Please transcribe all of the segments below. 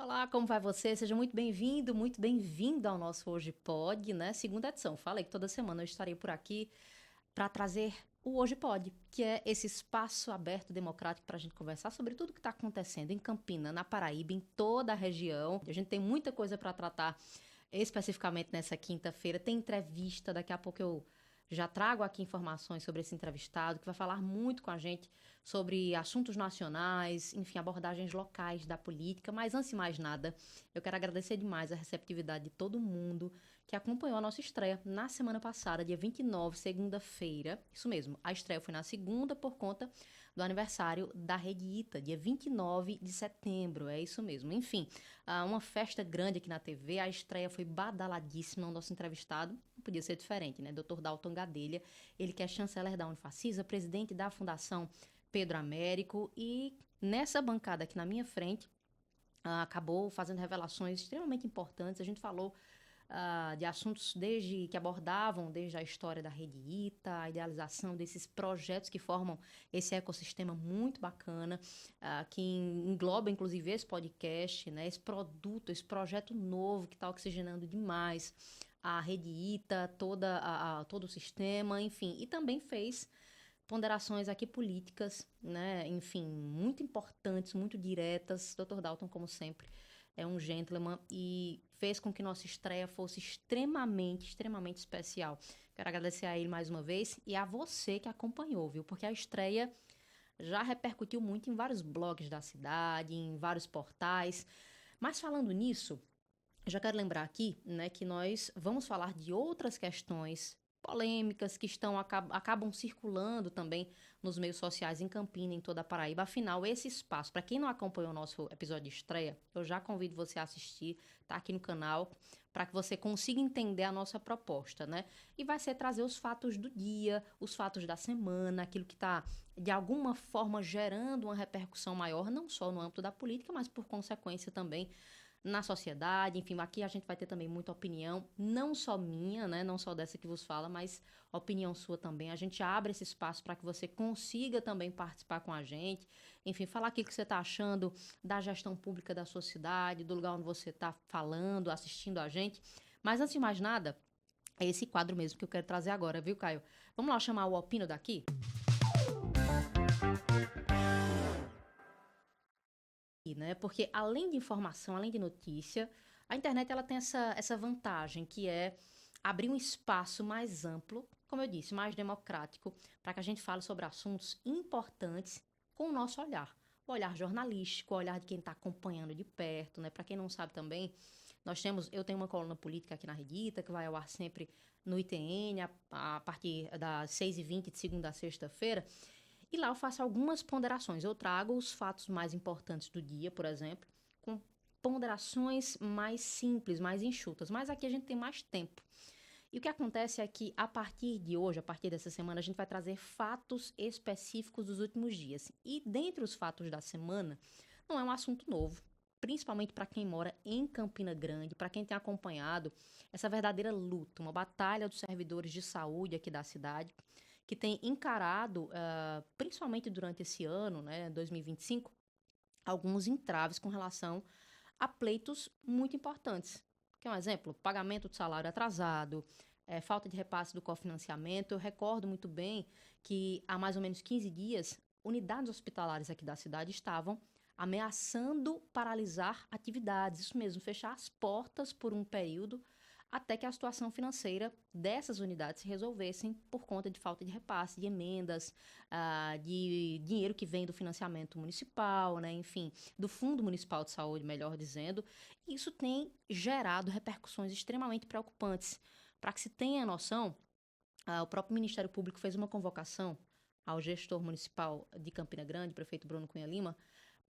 Olá, como vai você? Seja muito bem-vindo, muito bem-vinda ao nosso Hoje Pode, né? Segunda edição. Falei que toda semana eu estarei por aqui para trazer o Hoje Pode, que é esse espaço aberto, democrático, para a gente conversar sobre tudo que está acontecendo em Campina, na Paraíba, em toda a região. A gente tem muita coisa para tratar especificamente nessa quinta-feira. Tem entrevista, daqui a pouco eu já trago aqui informações sobre esse entrevistado, que vai falar muito com a gente sobre assuntos nacionais, enfim, abordagens locais da política. Mas antes de mais nada, eu quero agradecer demais a receptividade de todo mundo que acompanhou a nossa estreia na semana passada, dia 29, segunda-feira. Isso mesmo, a estreia foi na segunda por conta do aniversário da Rede Ita, dia 29 de setembro. É isso mesmo. Enfim, uma festa grande aqui na TV. A estreia foi badaladíssima. O nosso entrevistado não podia ser diferente, né? Dr. Dalton Gadelha, ele que é chanceler da Unifacisa, presidente da Fundação Pedro Américo, e nessa bancada aqui na minha frente, acabou fazendo revelações extremamente importantes. A gente falou de assuntos desde que abordavam desde a história da Rede Ita, a idealização desses projetos que formam esse ecossistema muito bacana, que engloba inclusive esse podcast, né, esse produto, esse projeto novo que está oxigenando demais a Rede Ita, todo o sistema, enfim, e também fez ponderações aqui políticas, né, enfim, muito importantes, muito diretas. Dr. Dalton, como sempre, é um gentleman e fez com que nossa estreia fosse extremamente especial. Quero agradecer a ele mais uma vez e a você que acompanhou, viu? Porque a estreia já repercutiu muito em vários blogs da cidade, em vários portais. Mas falando nisso, eu já quero lembrar aqui, né, que nós vamos falar de outras questões polêmicas que acabam circulando também nos meios sociais em Campina, em toda a Paraíba. Afinal, esse espaço, para quem não acompanhou o nosso episódio de estreia, eu já convido você a assistir, tá aqui no canal, para que você consiga entender a nossa proposta, né? E vai ser trazer os fatos do dia, os fatos da semana, aquilo que está de alguma forma gerando uma repercussão maior, não só no âmbito da política, mas por consequência também na sociedade. Enfim, aqui a gente vai ter também muita opinião, não só minha, né, não só dessa que vos fala, mas opinião sua também. A gente abre esse espaço para que você consiga também participar com a gente, enfim, falar aquilo que você está achando da gestão pública da sua cidade, do lugar onde você está falando, assistindo a gente. Mas antes de mais nada, é esse quadro mesmo que eu quero trazer agora, viu, Caio? Vamos lá chamar o Opino daqui? Né? Porque além de informação, além de notícia, a internet ela tem essa vantagem que é abrir um espaço mais amplo, como eu disse, mais democrático, para que a gente fale sobre assuntos importantes com o nosso olhar. O olhar jornalístico, o olhar de quem está acompanhando de perto, né? Para quem não sabe também, eu tenho uma coluna política aqui na Redita, que vai ao ar sempre no ITN, a partir das 6h20 de segunda a sexta-feira. E lá eu faço algumas ponderações. Eu trago os fatos mais importantes do dia, por exemplo, com ponderações mais simples, mais enxutas. Mas aqui a gente tem mais tempo. E o que acontece é que a partir de hoje, a partir dessa semana, a gente vai trazer fatos específicos dos últimos dias. E dentre os fatos da semana, não é um assunto novo. Principalmente para quem mora em Campina Grande, para quem tem acompanhado essa verdadeira luta, uma batalha dos servidores de saúde aqui da cidade, que tem encarado, principalmente durante esse ano, né, 2025, alguns entraves com relação a pleitos muito importantes. Que é um exemplo, pagamento de salário atrasado, falta de repasse do cofinanciamento. Eu recordo muito bem que há mais ou menos 15 dias, unidades hospitalares aqui da cidade estavam ameaçando paralisar atividades, isso mesmo, fechar as portas por um período até que a situação financeira dessas unidades se resolvessem por conta de falta de repasse, de emendas, de dinheiro que vem do financiamento municipal, né, enfim, do Fundo Municipal de Saúde, melhor dizendo. E isso tem gerado repercussões extremamente preocupantes. Para que se tenha noção, o próprio Ministério Público fez uma convocação ao gestor municipal de Campina Grande, prefeito Bruno Cunha Lima,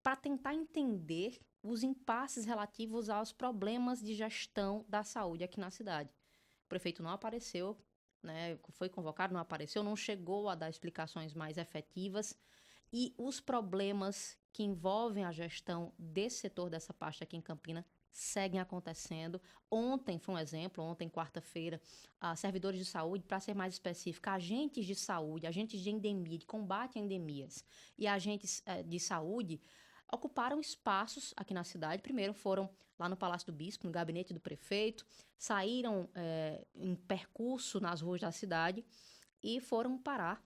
para tentar entender os impasses relativos aos problemas de gestão da saúde aqui na cidade. O prefeito não apareceu, né, foi convocado, não apareceu, não chegou a dar explicações mais efetivas e os problemas que envolvem a gestão desse setor, dessa pasta aqui em Campina, seguem acontecendo. Ontem foi um exemplo, ontem, quarta-feira, servidores de saúde, para ser mais específica, agentes de saúde, agentes de endemia, de combate a endemias e agentes de saúde, ocuparam espaços aqui na cidade. Primeiro foram lá no Palácio do Bispo, no gabinete do prefeito, saíram em percurso nas ruas da cidade e foram parar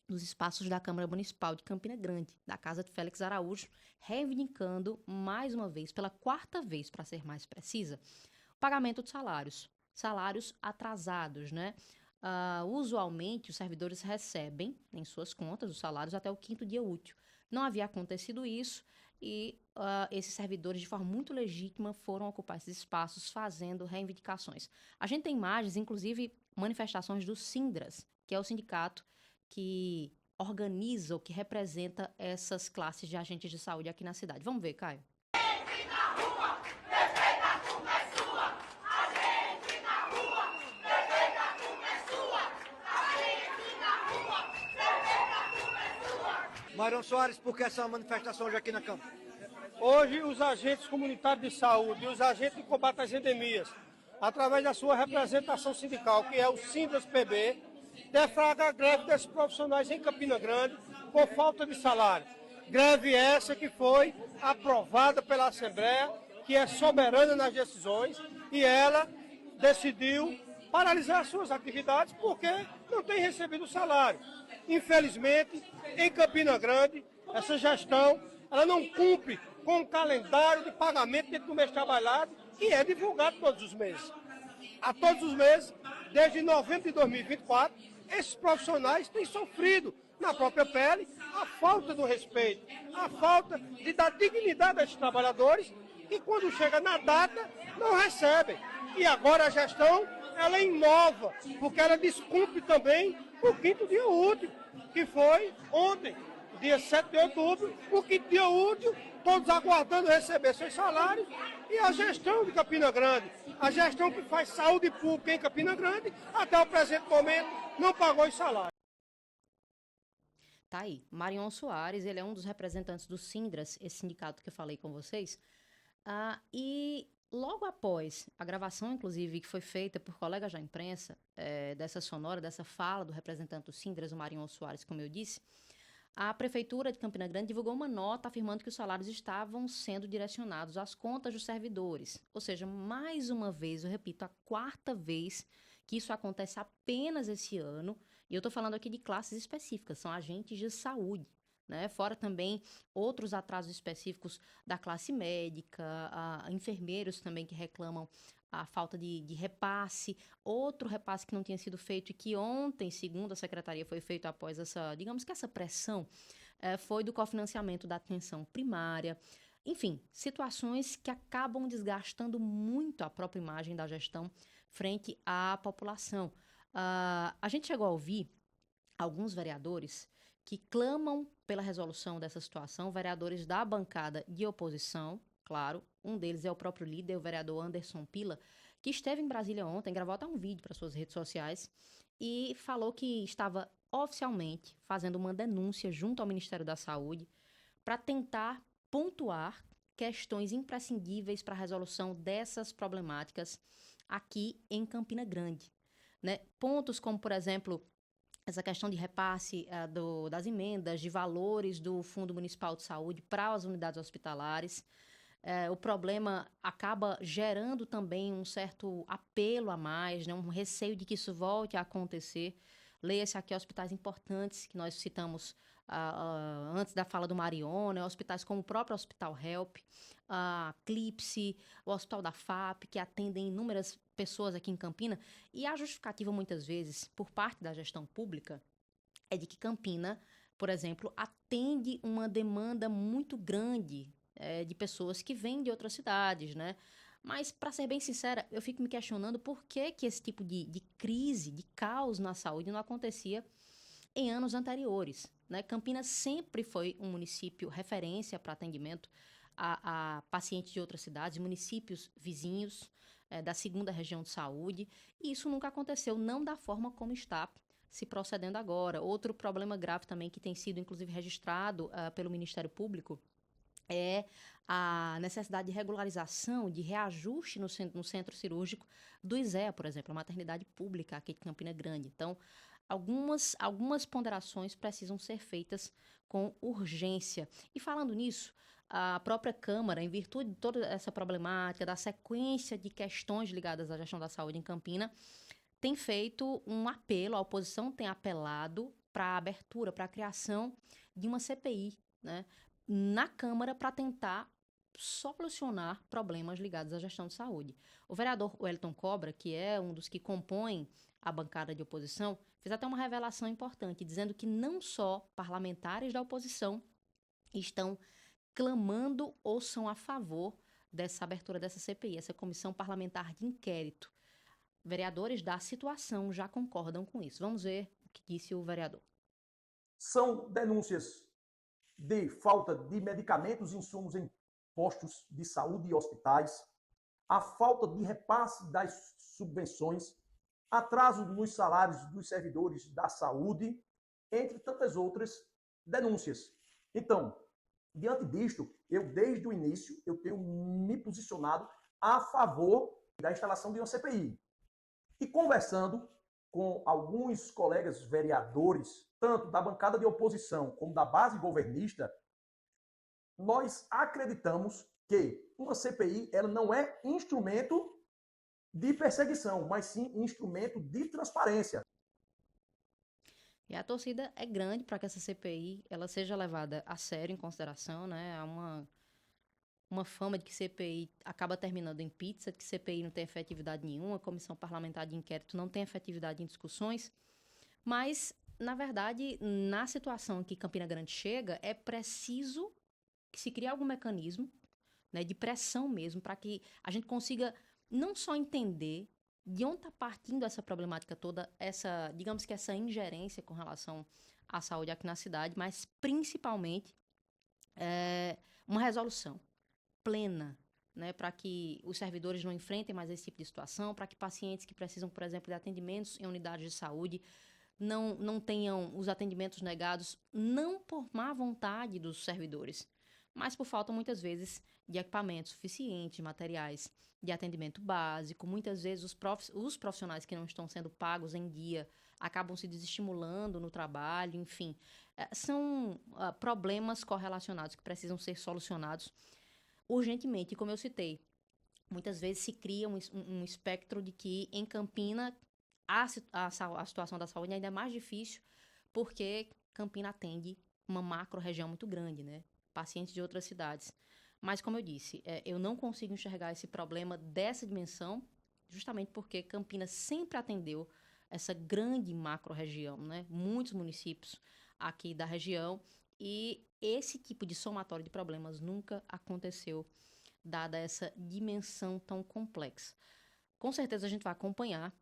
nos espaços da Câmara Municipal de Campina Grande, da Casa de Félix Araújo, reivindicando mais uma vez, pela quarta vez, para ser mais precisa, o pagamento de salários atrasados, né? Usualmente, os servidores recebem em suas contas os salários até o quinto dia útil. Não havia acontecido isso e esses servidores, de forma muito legítima, foram ocupar esses espaços fazendo reivindicações. A gente tem imagens, inclusive manifestações do Sindras, que é o sindicato que organiza ou que representa essas classes de agentes de saúde aqui na cidade. Vamos ver, Caio. Marion Soares, por que essa manifestação hoje aqui na Câmara? Hoje, os agentes comunitários de saúde e os agentes de combate às endemias, através da sua representação sindical, que é o Sindras-PB, deflagra a greve desses profissionais em Campina Grande por falta de salário. Greve essa que foi aprovada pela Assembleia, que é soberana nas decisões, e ela decidiu paralisar suas atividades porque não tem recebido salário. Infelizmente, em Campina Grande, essa gestão ela não cumpre com o calendário de pagamento dentro do mês trabalhado, que é divulgado todos os meses. A todos os meses, desde novembro de 2024, esses profissionais têm sofrido na própria pele a falta do respeito, a falta de dar dignidade a esses trabalhadores que quando chega na data não recebem. E agora a gestão ela inova, porque ela descumpre também o quinto dia útil, que foi ontem, dia 7 de outubro, o quinto dia útil, todos aguardando receber seus salários, e a gestão de Campina Grande, a gestão que faz saúde pública em Campina Grande, até o presente momento, não pagou os salários. Tá aí, Marion Soares, ele é um dos representantes do Sindras, esse sindicato que eu falei com vocês, e logo após a gravação, inclusive, que foi feita por colegas da imprensa, dessa sonora, dessa fala do representante do Sindras, o Marion Soares, como eu disse, a Prefeitura de Campina Grande divulgou uma nota afirmando que os salários estavam sendo direcionados às contas dos servidores. Ou seja, mais uma vez, eu repito, a quarta vez que isso acontece apenas esse ano. E eu estou falando aqui de classes específicas, são agentes de saúde. Né? Fora também outros atrasos específicos da classe médica, enfermeiros também que reclamam a falta de repasse, outro repasse que não tinha sido feito e que ontem, segundo a secretaria, foi feito após essa, digamos que essa pressão, foi do cofinanciamento da atenção primária. Enfim, situações que acabam desgastando muito a própria imagem da gestão frente à população. A gente chegou a ouvir alguns vereadores que clamam pela resolução dessa situação, vereadores da bancada de oposição, claro, um deles é o próprio líder, o vereador Anderson Pila, que esteve em Brasília ontem, gravou até um vídeo para suas redes sociais e falou que estava oficialmente fazendo uma denúncia junto ao Ministério da Saúde para tentar pontuar questões imprescindíveis para a resolução dessas problemáticas aqui em Campina Grande. Né? Pontos como, por exemplo, essa questão de repasse das emendas, de valores do Fundo Municipal de Saúde para as unidades hospitalares. O problema acaba gerando também um certo apelo a mais, né? Um receio de que isso volte a acontecer. Leia-se aqui hospitais importantes que nós citamos antes da fala do Marion, né? Hospitais como o próprio Hospital Help, a Clipse, o Hospital da FAP, que atendem inúmeras pessoas aqui em Campina. E a justificativa, muitas vezes, por parte da gestão pública, é de que Campina, por exemplo, atende uma demanda muito grande de pessoas que vêm de outras cidades, né? Mas, para ser bem sincera, eu fico me questionando por que esse tipo de crise, de caos na saúde não acontecia em anos anteriores, né? Campinas sempre foi um município referência para atendimento a pacientes de outras cidades, municípios vizinhos da segunda região de saúde, e isso nunca aconteceu, não da forma como está se procedendo agora. Outro problema grave também que tem sido, inclusive, registrado pelo Ministério Público é a necessidade de regularização, de reajuste no centro cirúrgico do ISEA, por exemplo, a maternidade pública aqui de Campina Grande. Então, algumas ponderações precisam ser feitas com urgência. E falando nisso, a própria Câmara, em virtude de toda essa problemática, da sequência de questões ligadas à gestão da saúde em Campina, tem feito um apelo, a oposição tem apelado para a abertura, para a criação de uma CPI, né, na Câmara para tentar solucionar problemas ligados à gestão de saúde. O vereador Wellington Cobra, que é um dos que compõem a bancada de oposição, fez até uma revelação importante, dizendo que não só parlamentares da oposição estão clamando ou são a favor dessa abertura dessa CPI, essa comissão parlamentar de inquérito. Vereadores da situação já concordam com isso. Vamos ver o que disse o vereador. São denúncias de falta de medicamentos e insumos em postos de saúde e hospitais, a falta de repasse das subvenções, atraso nos salários dos servidores da saúde, entre tantas outras denúncias. Então, diante disto, eu desde o início eu tenho me posicionado a favor da instalação de uma CPI. E conversando com alguns colegas vereadores, tanto da bancada de oposição como da base governista, nós acreditamos que uma CPI ela não é instrumento de perseguição, mas sim instrumento de transparência. E a torcida é grande para que essa CPI ela seja levada a sério, em consideração, né? Há uma fama de que CPI acaba terminando em pizza, de que CPI não tem efetividade nenhuma, a Comissão Parlamentar de Inquérito não tem efetividade em discussões, mas, na verdade, na situação que Campina Grande chega, é preciso que se crie algum mecanismo, né, de pressão mesmo, para que a gente consiga não só entender de onde está partindo essa problemática toda, digamos que essa ingerência com relação à saúde aqui na cidade, mas principalmente uma resolução plena, né, para que os servidores não enfrentem mais esse tipo de situação, para que pacientes que precisam, por exemplo, de atendimentos em unidades de saúde não tenham os atendimentos negados, não por má vontade dos servidores, mas por falta, muitas vezes, de equipamentos suficientes, de materiais de atendimento básico. Muitas vezes os profissionais que não estão sendo pagos em dia acabam se desestimulando no trabalho, enfim. São problemas correlacionados que precisam ser solucionados urgentemente. E como eu citei, muitas vezes se cria um espectro de que em Campina a situação da saúde ainda é mais difícil porque Campina atende uma macro-região muito grande, né? Pacientes de outras cidades. Mas, como eu disse, eu não consigo enxergar esse problema dessa dimensão, justamente porque Campinas sempre atendeu essa grande macro-região, né? Muitos municípios aqui da região, e esse tipo de somatório de problemas nunca aconteceu, dada essa dimensão tão complexa. Com certeza a gente vai acompanhar.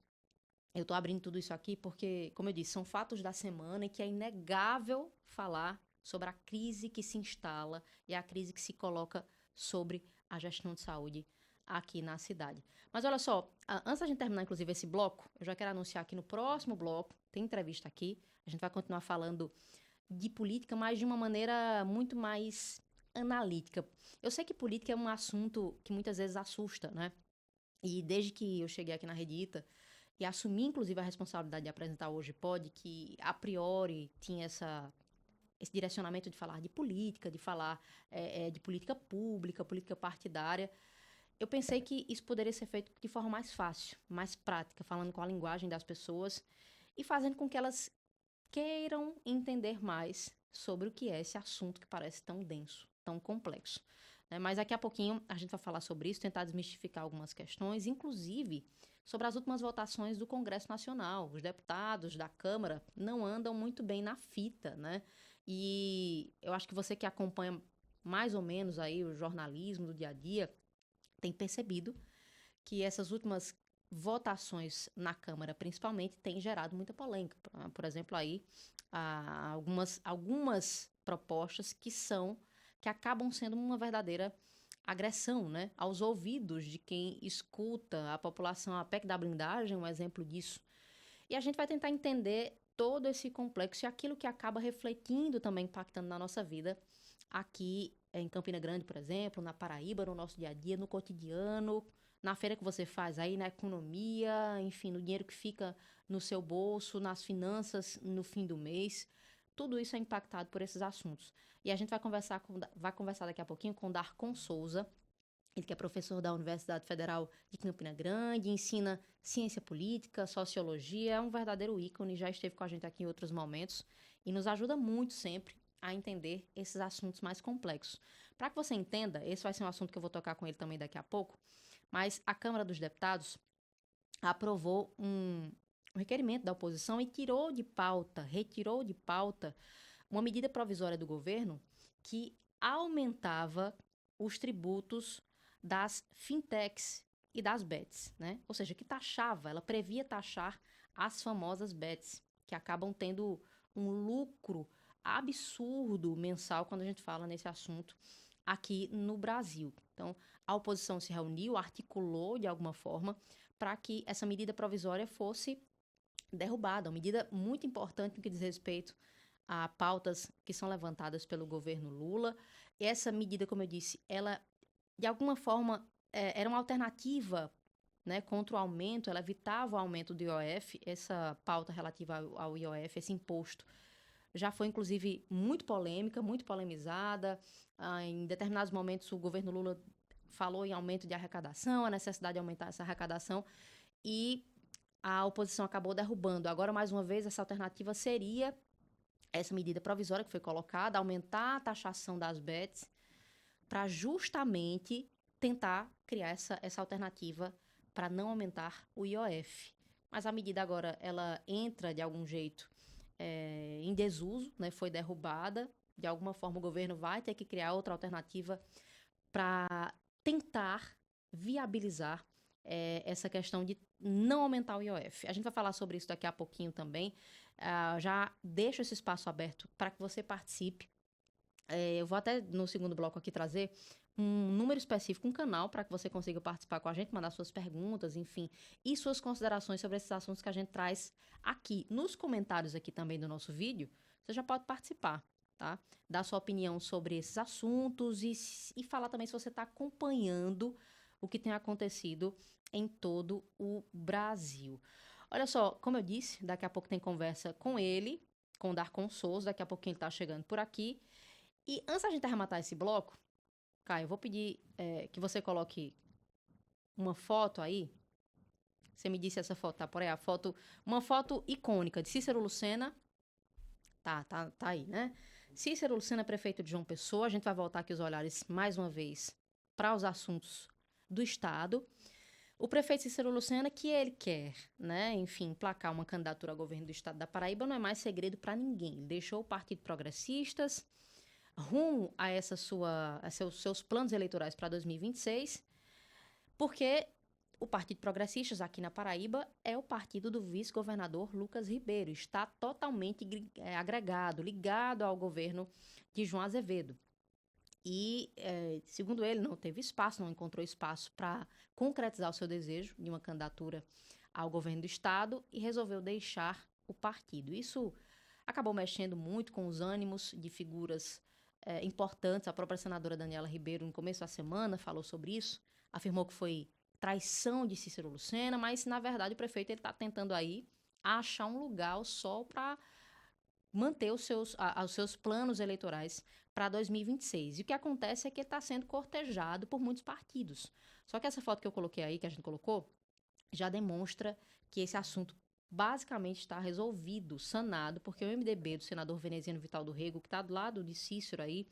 Eu estou abrindo tudo isso aqui porque, como eu disse, são fatos da semana e que é inegável falar sobre a crise que se instala e a crise que se coloca sobre a gestão de saúde aqui na cidade. Mas olha só, antes da gente terminar, inclusive, esse bloco, eu já quero anunciar que no próximo bloco, tem entrevista aqui, a gente vai continuar falando de política, mas de uma maneira muito mais analítica. Eu sei que política é um assunto que muitas vezes assusta, né? E desde que eu cheguei aqui na Redita e assumi, inclusive, a responsabilidade de apresentar Hoje Pode, que a priori tinha esse direcionamento de falar de política, de falar de política pública, política partidária, eu pensei que isso poderia ser feito de forma mais fácil, mais prática, falando com a linguagem das pessoas e fazendo com que elas queiram entender mais sobre o que é esse assunto que parece tão denso, tão complexo. Mas daqui a pouquinho a gente vai falar sobre isso, tentar desmistificar algumas questões, inclusive sobre as últimas votações do Congresso Nacional. Os deputados da Câmara não andam muito bem na fita, né? E eu acho que você que acompanha mais ou menos aí o jornalismo do dia a dia tem percebido que essas últimas votações na Câmara, principalmente, têm gerado muita polêmica. Por exemplo, aí algumas propostas que acabam sendo uma verdadeira agressão, né, aos ouvidos de quem escuta a população. A PEC da blindagem é um exemplo disso. E a gente vai tentar entender todo esse complexo e aquilo que acaba refletindo também, impactando na nossa vida aqui em Campina Grande, por exemplo, na Paraíba, no nosso dia a dia, no cotidiano, na feira que você faz aí, na economia, enfim, no dinheiro que fica no seu bolso, nas finanças no fim do mês. tudo isso é impactado por esses assuntos. E a gente vai conversar daqui a pouquinho com Darcon Souza, ele que é professor da Universidade Federal de Campina Grande, ensina ciência política, sociologia, é um verdadeiro ícone, já esteve com a gente aqui em outros momentos e nos ajuda muito sempre a entender esses assuntos mais complexos. Para que você entenda, esse vai ser um assunto que eu vou tocar com ele também daqui a pouco, mas a Câmara dos Deputados aprovou um requerimento da oposição e retirou de pauta uma medida provisória do governo que aumentava os tributos das fintechs e das bets, né? Ou seja, que ela previa taxar as famosas bets, que acabam tendo um lucro absurdo mensal quando a gente fala nesse assunto aqui no Brasil. Então, a oposição se reuniu, articulou de alguma forma para que essa medida provisória fosse derrubada, uma medida muito importante no que diz respeito a pautas que são levantadas pelo governo Lula. Essa medida, como eu disse, ela de alguma forma era uma alternativa, né, contra o aumento, ela evitava o aumento do IOF, essa pauta relativa ao IOF, esse imposto, já foi inclusive muito polêmica, muito polemizada. Em determinados momentos o governo Lula falou em aumento de arrecadação, a necessidade de aumentar essa arrecadação, e a oposição acabou derrubando. Agora, mais uma vez, essa alternativa seria essa medida provisória que foi colocada, aumentar a taxação das bets, para justamente tentar criar essa alternativa para não aumentar o IOF. Mas a medida agora, ela entra de algum jeito em desuso, né? Foi derrubada. De alguma forma o governo vai ter que criar outra alternativa para tentar viabilizar essa questão de não aumentar o IOF. A gente vai falar sobre isso daqui a pouquinho também. Já deixo esse espaço aberto para que você participe. Eu vou até no segundo bloco aqui trazer um número específico, um canal para que você consiga participar com a gente, mandar suas perguntas, enfim, e suas considerações sobre esses assuntos que a gente traz aqui. Nos comentários aqui também do nosso vídeo, você já pode participar, tá? Dar sua opinião sobre esses assuntos e falar também se você está acompanhando o que tem acontecido em todo o Brasil. Olha só, como eu disse, daqui a pouco tem conversa com ele, com o Darcon Souza, daqui a pouquinho ele está chegando por aqui. E antes da gente arrematar esse bloco, Caio, eu vou pedir que você coloque uma foto aí. Você me disse essa foto, tá por aí? Uma foto icônica de Cícero Lucena. Tá aí, né? Cícero Lucena, prefeito de João Pessoa. A gente vai voltar aqui os olhares mais uma vez para os assuntos do Estado. O prefeito Cícero Lucena, que ele quer, né, enfim, emplacar uma candidatura ao governo do Estado da Paraíba, não é mais segredo para ninguém. Ele deixou o Partido Progressistas rumo a seus planos eleitorais para 2026, porque o Partido Progressistas aqui na Paraíba é o partido do vice-governador Lucas Ribeiro, está totalmente agregado, ligado ao governo de João Azevedo. E, segundo ele, não teve espaço, não encontrou espaço para concretizar o seu desejo de uma candidatura ao governo do Estado e resolveu deixar o partido. Isso acabou mexendo muito com os ânimos de figuras importantes. A própria senadora Daniela Ribeiro, no começo da semana, falou sobre isso, afirmou que foi traição de Cícero Lucena, mas, na verdade, o prefeito está tentando aí achar um lugar ao sol para manter os seus planos eleitorais para 2026. E o que acontece é que ele está sendo cortejado por muitos partidos. Só que essa foto que eu coloquei aí, que a gente colocou, já demonstra que esse assunto basicamente está resolvido, sanado, porque o MDB do senador Veneziano Vital do Rego, que está do lado de Cícero aí,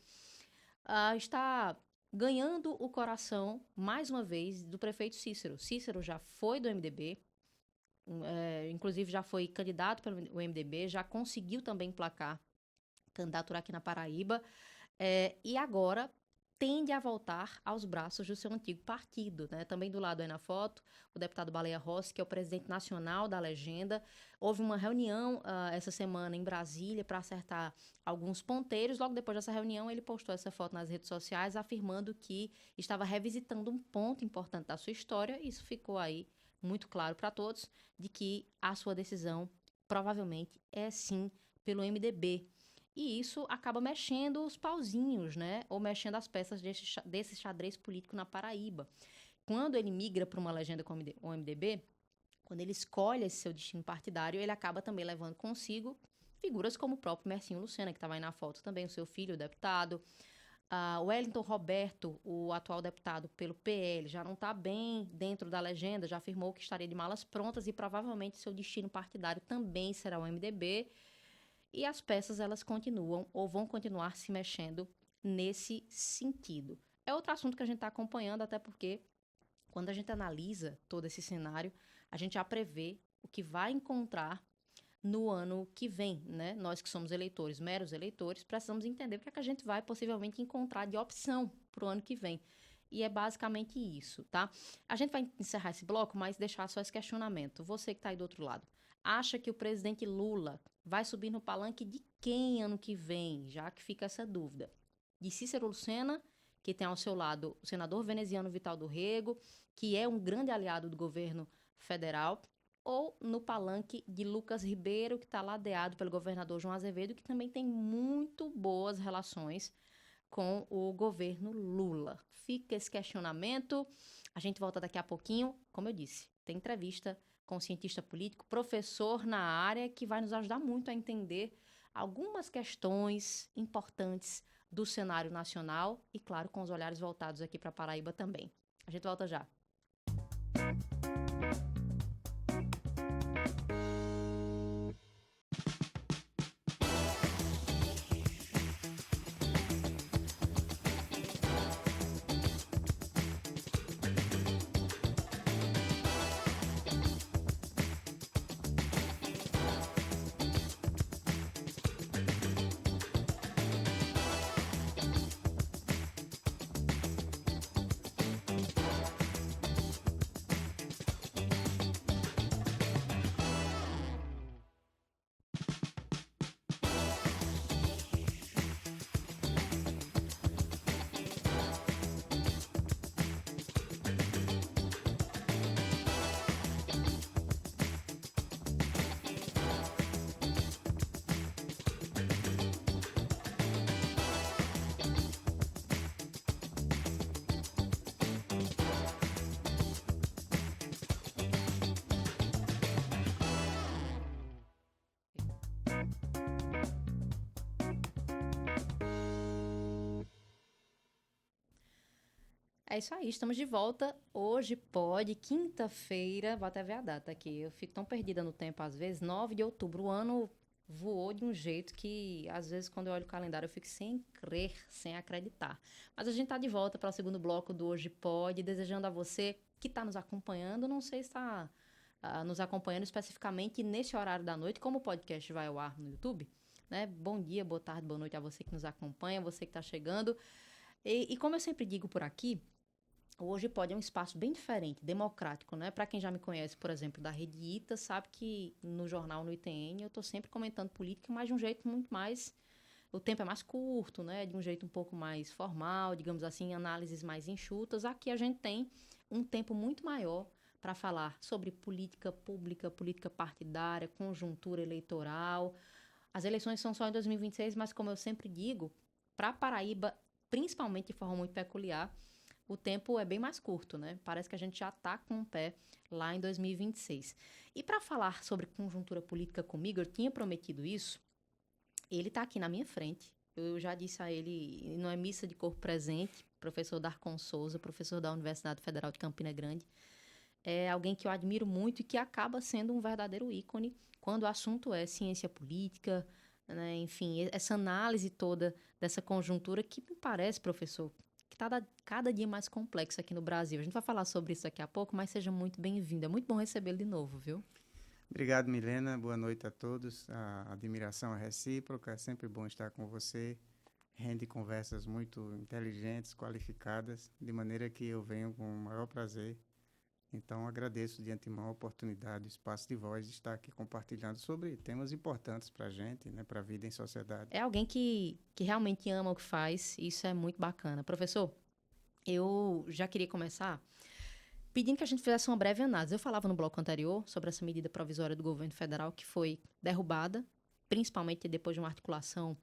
está ganhando o coração, mais uma vez, do prefeito Cícero. Cícero já foi do MDB, inclusive já foi candidato pelo MDB, já conseguiu também emplacar candidatura aqui na Paraíba, e agora tende a voltar aos braços do seu antigo partido, né? Também do lado aí na foto, o deputado Baleia Rossi, que é o presidente nacional da Legenda. Houve uma reunião essa semana em Brasília para acertar alguns ponteiros. Logo depois dessa reunião, ele postou essa foto nas redes sociais, afirmando que estava revisitando um ponto importante da sua história. Isso ficou aí muito claro para todos, de que a sua decisão provavelmente é sim pelo MDB. E isso acaba mexendo os pauzinhos, né? Ou mexendo as peças desse xadrez político na Paraíba. Quando ele migra para uma legenda com o MDB, quando ele escolhe esse seu destino partidário, ele acaba também levando consigo figuras como o próprio Mercinho Lucena, que estava aí na foto também, o seu filho, o deputado. O Wellington Roberto, o atual deputado pelo PL, já não está bem dentro da legenda, já afirmou que estaria de malas prontas e provavelmente seu destino partidário também será o MDB. E as peças, elas continuam ou vão continuar se mexendo nesse sentido. É outro assunto que a gente está acompanhando, até porque quando a gente analisa todo esse cenário, a gente já prevê o que vai encontrar no ano que vem, né? Nós que somos eleitores, meros eleitores, precisamos entender o que é que a gente vai possivelmente encontrar de opção para o ano que vem. E é basicamente isso, tá? A gente vai encerrar esse bloco, mas deixar só esse questionamento. Você que está aí do outro lado, acha que o presidente Lula vai subir no palanque de quem ano que vem? Já que fica essa dúvida. De Cícero Lucena, que tem ao seu lado o senador veneziano Vital do Rego, que é um grande aliado do governo federal, ou no palanque de Lucas Ribeiro, que está ladeado pelo governador João Azevedo, que também tem muito boas relações com o governo Lula. Fica esse questionamento. A gente volta daqui a pouquinho. Como eu disse, tem entrevista com um cientista político, professor na área, que vai nos ajudar muito a entender algumas questões importantes do cenário nacional e, claro, com os olhares voltados aqui para Paraíba também. A gente volta já. É isso aí, estamos de volta. Hoje pode, quinta-feira, vou até ver a data aqui. Eu fico tão perdida no tempo às vezes. 9 de outubro, o ano voou de um jeito que, às vezes, quando eu olho o calendário, eu fico sem crer, sem acreditar. Mas a gente está de volta para o segundo bloco do Hoje Pode, desejando a você que está nos acompanhando, não sei se está nos acompanhando especificamente nesse horário da noite, como o podcast vai ao ar no YouTube, né? Bom dia, boa tarde, boa noite a você que nos acompanha, você que está chegando. E como eu sempre digo por aqui, Hoje Pode é um espaço bem diferente, democrático, né? Para quem já me conhece, por exemplo, da Rede Ita, sabe que no jornal, no ITN, eu estou sempre comentando política, mas de um jeito muito mais... O tempo é mais curto, né? De um jeito um pouco mais formal, digamos assim, análises mais enxutas. Aqui a gente tem um tempo muito maior para falar sobre política pública, política partidária, conjuntura eleitoral. As eleições são só em 2026, mas como eu sempre digo, para Paraíba, principalmente de forma muito peculiar, o tempo é bem mais curto, né? Parece que a gente já está com o pé lá em 2026. E para falar sobre conjuntura política comigo, eu tinha prometido isso, ele está aqui na minha frente. Eu já disse a ele, não é missa de corpo presente, professor Darcon Souza, professor da Universidade Federal de Campina Grande. É alguém que eu admiro muito e que acaba sendo um verdadeiro ícone quando o assunto é ciência política, né? Enfim, essa análise toda dessa conjuntura que me parece, professor, que está cada dia mais complexa aqui no Brasil. A gente vai falar sobre isso daqui a pouco, mas seja muito bem-vindo. É muito bom recebê-lo de novo, viu? Obrigado, Milena. Boa noite a todos. A admiração é recíproca. É sempre bom estar com você. Rende conversas muito inteligentes, qualificadas, de maneira que eu venho com o maior prazer. Então, agradeço de antemão a oportunidade, o espaço de voz de estar aqui compartilhando sobre temas importantes para a gente, né, para a vida em sociedade. É alguém que realmente ama o que faz, e isso é muito bacana. Professor, eu já queria começar pedindo que a gente fizesse uma breve análise. Eu falava no bloco anterior sobre essa medida provisória do governo federal que foi derrubada, principalmente depois de uma articulação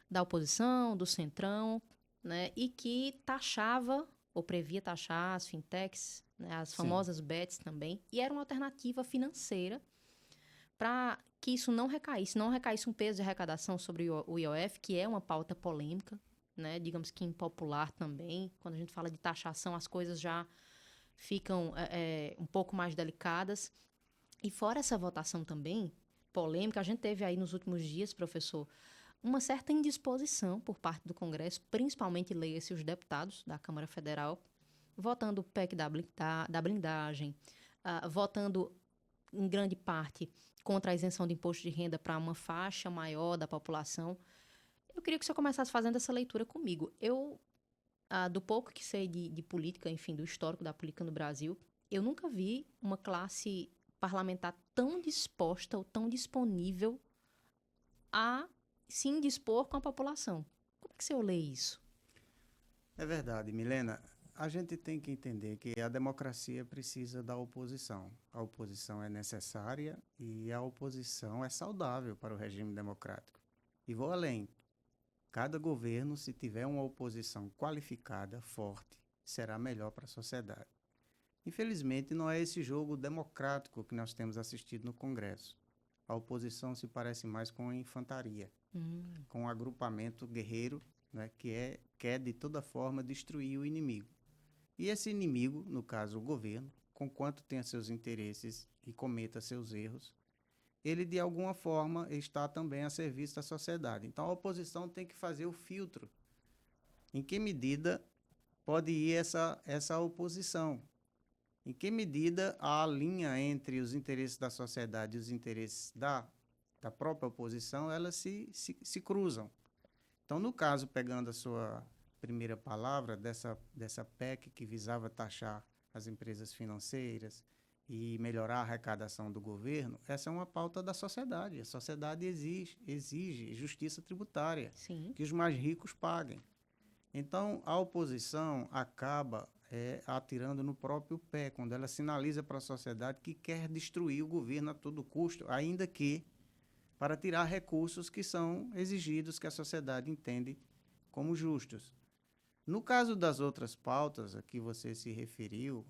da oposição, do Centrão, né, e que taxava, ou previa taxar as fintechs, né, as famosas bets também, e era uma alternativa financeira para que isso não recaísse um peso de arrecadação sobre o IOF, que é uma pauta polêmica, né? Digamos que impopular também. Quando a gente fala de taxação, as coisas já ficam um pouco mais delicadas. E fora essa votação também polêmica, a gente teve aí nos últimos dias, professor, uma certa indisposição por parte do Congresso, principalmente leia-se os deputados da Câmara Federal, votando o PEC da blindagem, votando em grande parte contra a isenção de imposto de renda para uma faixa maior da população. Eu queria que o senhor começasse fazendo essa leitura comigo. Do pouco que sei de política, enfim, do histórico da política no Brasil, eu nunca vi uma classe parlamentar tão disposta ou tão disponível a se indispor com a população. Como é que o senhor lê isso? É verdade, Milena. A gente tem que entender que a democracia precisa da oposição. A oposição é necessária e a oposição é saudável para o regime democrático. E vou além. Cada governo, se tiver uma oposição qualificada, forte, será melhor para a sociedade. Infelizmente, não é esse jogo democrático que nós temos assistido no Congresso. A oposição se parece mais com a infantaria, com um agrupamento guerreiro, né, que quer de toda forma destruir o inimigo. E esse inimigo, no caso o governo, conquanto tenha seus interesses e cometa seus erros, ele de alguma forma está também a serviço da sociedade. Então a oposição tem que fazer o filtro. Em que medida pode ir essa oposição? Em que medida a linha entre os interesses da sociedade e os interesses da própria oposição, elas se cruzam? Então, no caso, pegando a sua primeira palavra dessa PEC que visava taxar as empresas financeiras e melhorar a arrecadação do governo, essa é uma pauta da sociedade. A sociedade exige justiça tributária, Sim. que os mais ricos paguem. Então, a oposição acaba atirando no próprio pé, quando ela sinaliza para a sociedade que quer destruir o governo a todo custo, ainda que para tirar recursos que são exigidos, que a sociedade entende como justos. No caso das outras pautas a que você se referiu,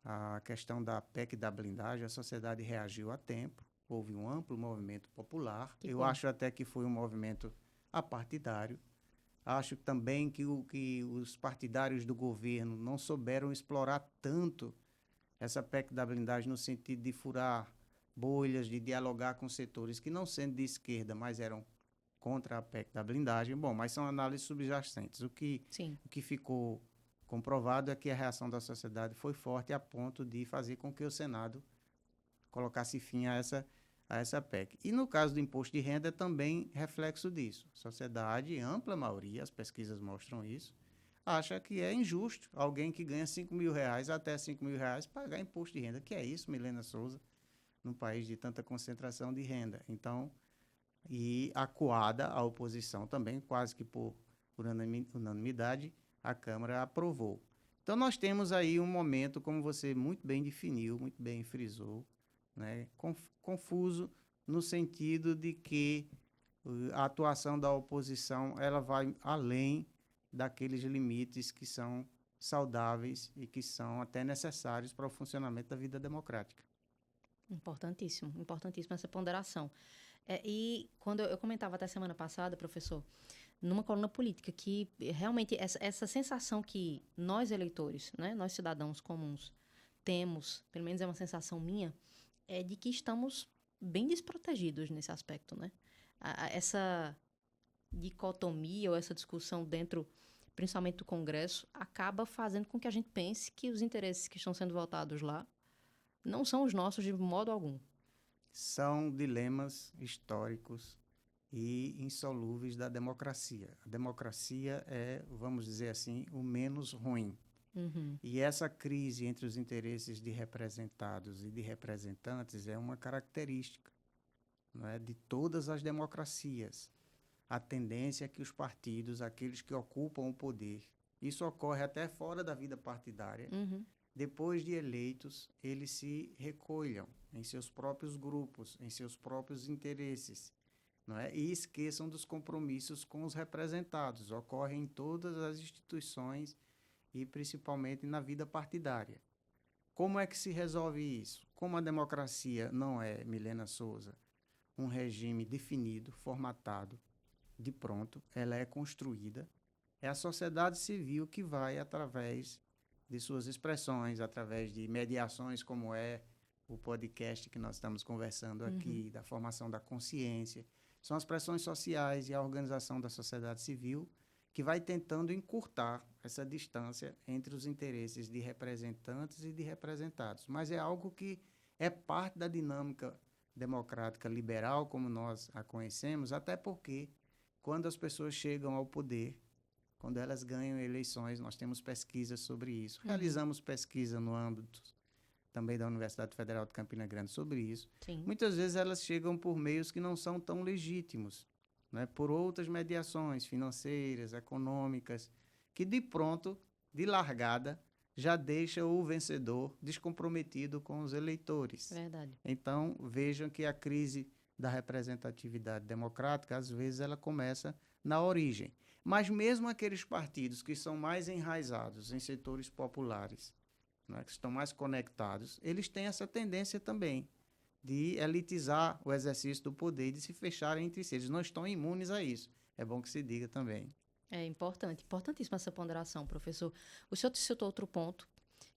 a questão da PEC da blindagem, a sociedade reagiu a tempo, houve um amplo movimento popular. Eu acho até que foi um movimento apartidário. Acho também que os partidários do governo não souberam explorar tanto essa PEC da blindagem no sentido de furar bolhas, de dialogar com setores que, não sendo de esquerda, mas eram contra a PEC da blindagem. Bom, mas são análises subjacentes. O que ficou comprovado é que a reação da sociedade foi forte a ponto de fazer com que o Senado colocasse fim a essa PEC. E no caso do imposto de renda, é também reflexo disso. A sociedade, em ampla maioria, as pesquisas mostram isso, acha que é injusto alguém que ganha R$5.000, até R$5.000, pagar imposto de renda. Que é isso, Milena Souza, num país de tanta concentração de renda? Então, e acuada a oposição também, quase que por unanimidade, a Câmara aprovou. Então, nós temos aí um momento, como você muito bem definiu, muito bem frisou, né, confuso no sentido de que a atuação da oposição ela vai além daqueles limites que são saudáveis e que são até necessários para o funcionamento da vida democrática. Importantíssimo essa ponderação. E quando eu comentava até semana passada, professor, numa coluna política, que realmente essa sensação que nós eleitores, né, nós cidadãos comuns, temos, pelo menos é uma sensação minha, é de que estamos bem desprotegidos nesse aspecto, né? Essa dicotomia ou essa discussão dentro, principalmente do Congresso, acaba fazendo com que a gente pense que os interesses que estão sendo votados lá não são os nossos de modo algum. São dilemas históricos e insolúveis da democracia. A democracia é, vamos dizer assim, o menos ruim. E essa crise entre os interesses de representados e de representantes é uma característica, não é, de todas as democracias. A tendência é que os partidos, aqueles que ocupam o poder, isso ocorre até fora da vida partidária, depois de eleitos, eles se recolham em seus próprios grupos, em seus próprios interesses, não é? E esqueçam dos compromissos com os representados. Ocorre em todas as instituições e principalmente na vida partidária. Como é que se resolve isso? Como a democracia não é, Milena Souza, um regime definido, formatado, de pronto, ela é construída, é a sociedade civil que vai, através de suas expressões, através de mediações como é o podcast que nós estamos conversando aqui, da formação da consciência, são as pressões sociais e a organização da sociedade civil que vai tentando encurtar essa distância entre os interesses de representantes e de representados. Mas é algo que é parte da dinâmica democrática liberal, como nós a conhecemos, até porque, quando as pessoas chegam ao poder, quando elas ganham eleições, nós temos pesquisas sobre isso. Realizamos pesquisa no âmbito também da Universidade Federal de Campina Grande sobre isso. Sim. Muitas vezes elas chegam por meios que não são tão legítimos, né? Por outras mediações financeiras, econômicas, que de pronto, de largada, já deixa o vencedor descomprometido com os eleitores. Verdade. Então, vejam que a crise da representatividade democrática, às vezes, ela começa na origem. Mas mesmo aqueles partidos que são mais enraizados em setores populares, né, que estão mais conectados, eles têm essa tendência também de elitizar o exercício do poder e de se fecharem entre si. Eles não estão imunes a isso. É bom que se diga também. É importante, importantíssima essa ponderação, professor. O senhor citou outro ponto,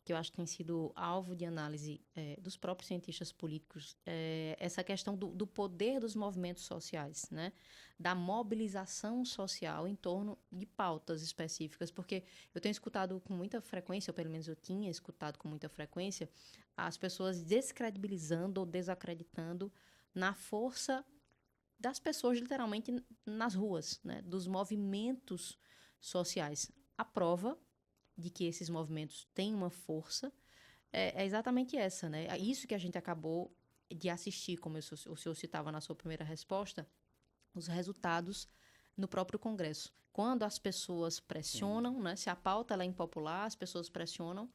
que eu acho que tem sido alvo de análise dos próprios cientistas políticos, essa questão do poder dos movimentos sociais, né? Da mobilização social em torno de pautas específicas, porque eu tenho escutado com muita frequência, ou pelo menos eu tinha escutado com muita frequência, as pessoas descredibilizando ou desacreditando na força das pessoas, literalmente, nas ruas, né? Dos movimentos sociais. A prova de que esses movimentos têm uma força é exatamente essa, né? Isso que a gente acabou de assistir, como o senhor citava na sua primeira resposta, os resultados no próprio Congresso. Quando as pessoas pressionam, né? Se a pauta ela é impopular, as pessoas pressionam,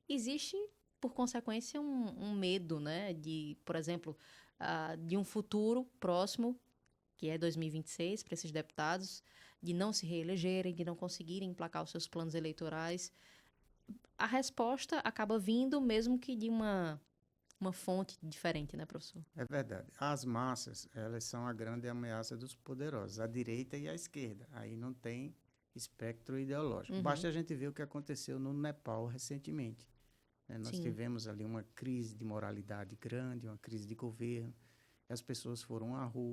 existe, por consequência, um medo, né? De, por exemplo, de um futuro próximo, que é 2026, para esses deputados, de não se reelegerem, de não conseguirem emplacar os seus planos eleitorais. A resposta acaba vindo mesmo que de uma fonte diferente, né, professor? É verdade. As massas, elas são a grande ameaça dos poderosos, a direita e a esquerda. Aí não tem espectro ideológico. Basta a gente ver o que aconteceu no Nepal recentemente, né? Nós tivemos ali uma crise de moralidade grande, uma crise de governo. As pessoas foram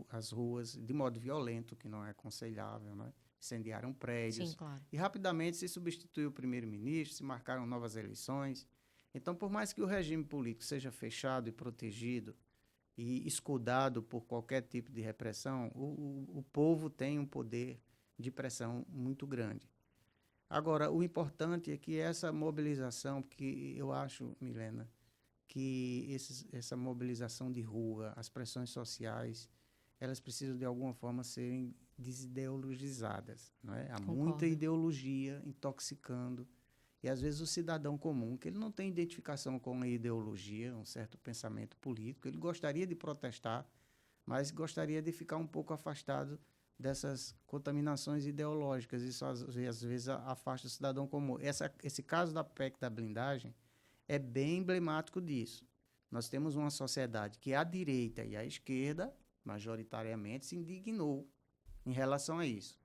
às ruas de modo violento, que não é aconselhável, né? Incendiaram prédios. Sim, claro. E rapidamente se substituiu o primeiro-ministro, se marcaram novas eleições. Então, por mais que o regime político seja fechado e protegido e escudado por qualquer tipo de repressão, o povo tem um poder de pressão muito grande. Agora, o importante é que essa mobilização, porque eu acho, Milena, que essa mobilização de rua, as pressões sociais, elas precisam de alguma forma serem desideologizadas, não é? Há muita ideologia intoxicando, e às vezes o cidadão comum, que ele não tem identificação com a ideologia, um certo pensamento político, ele gostaria de protestar, mas gostaria de ficar um pouco afastado dessas contaminações ideológicas. Isso às vezes afasta o cidadão comum. Esse caso da PEC da blindagem é bem emblemático disso. Nós temos uma sociedade que a direita e a esquerda, majoritariamente, se indignou em relação a isso.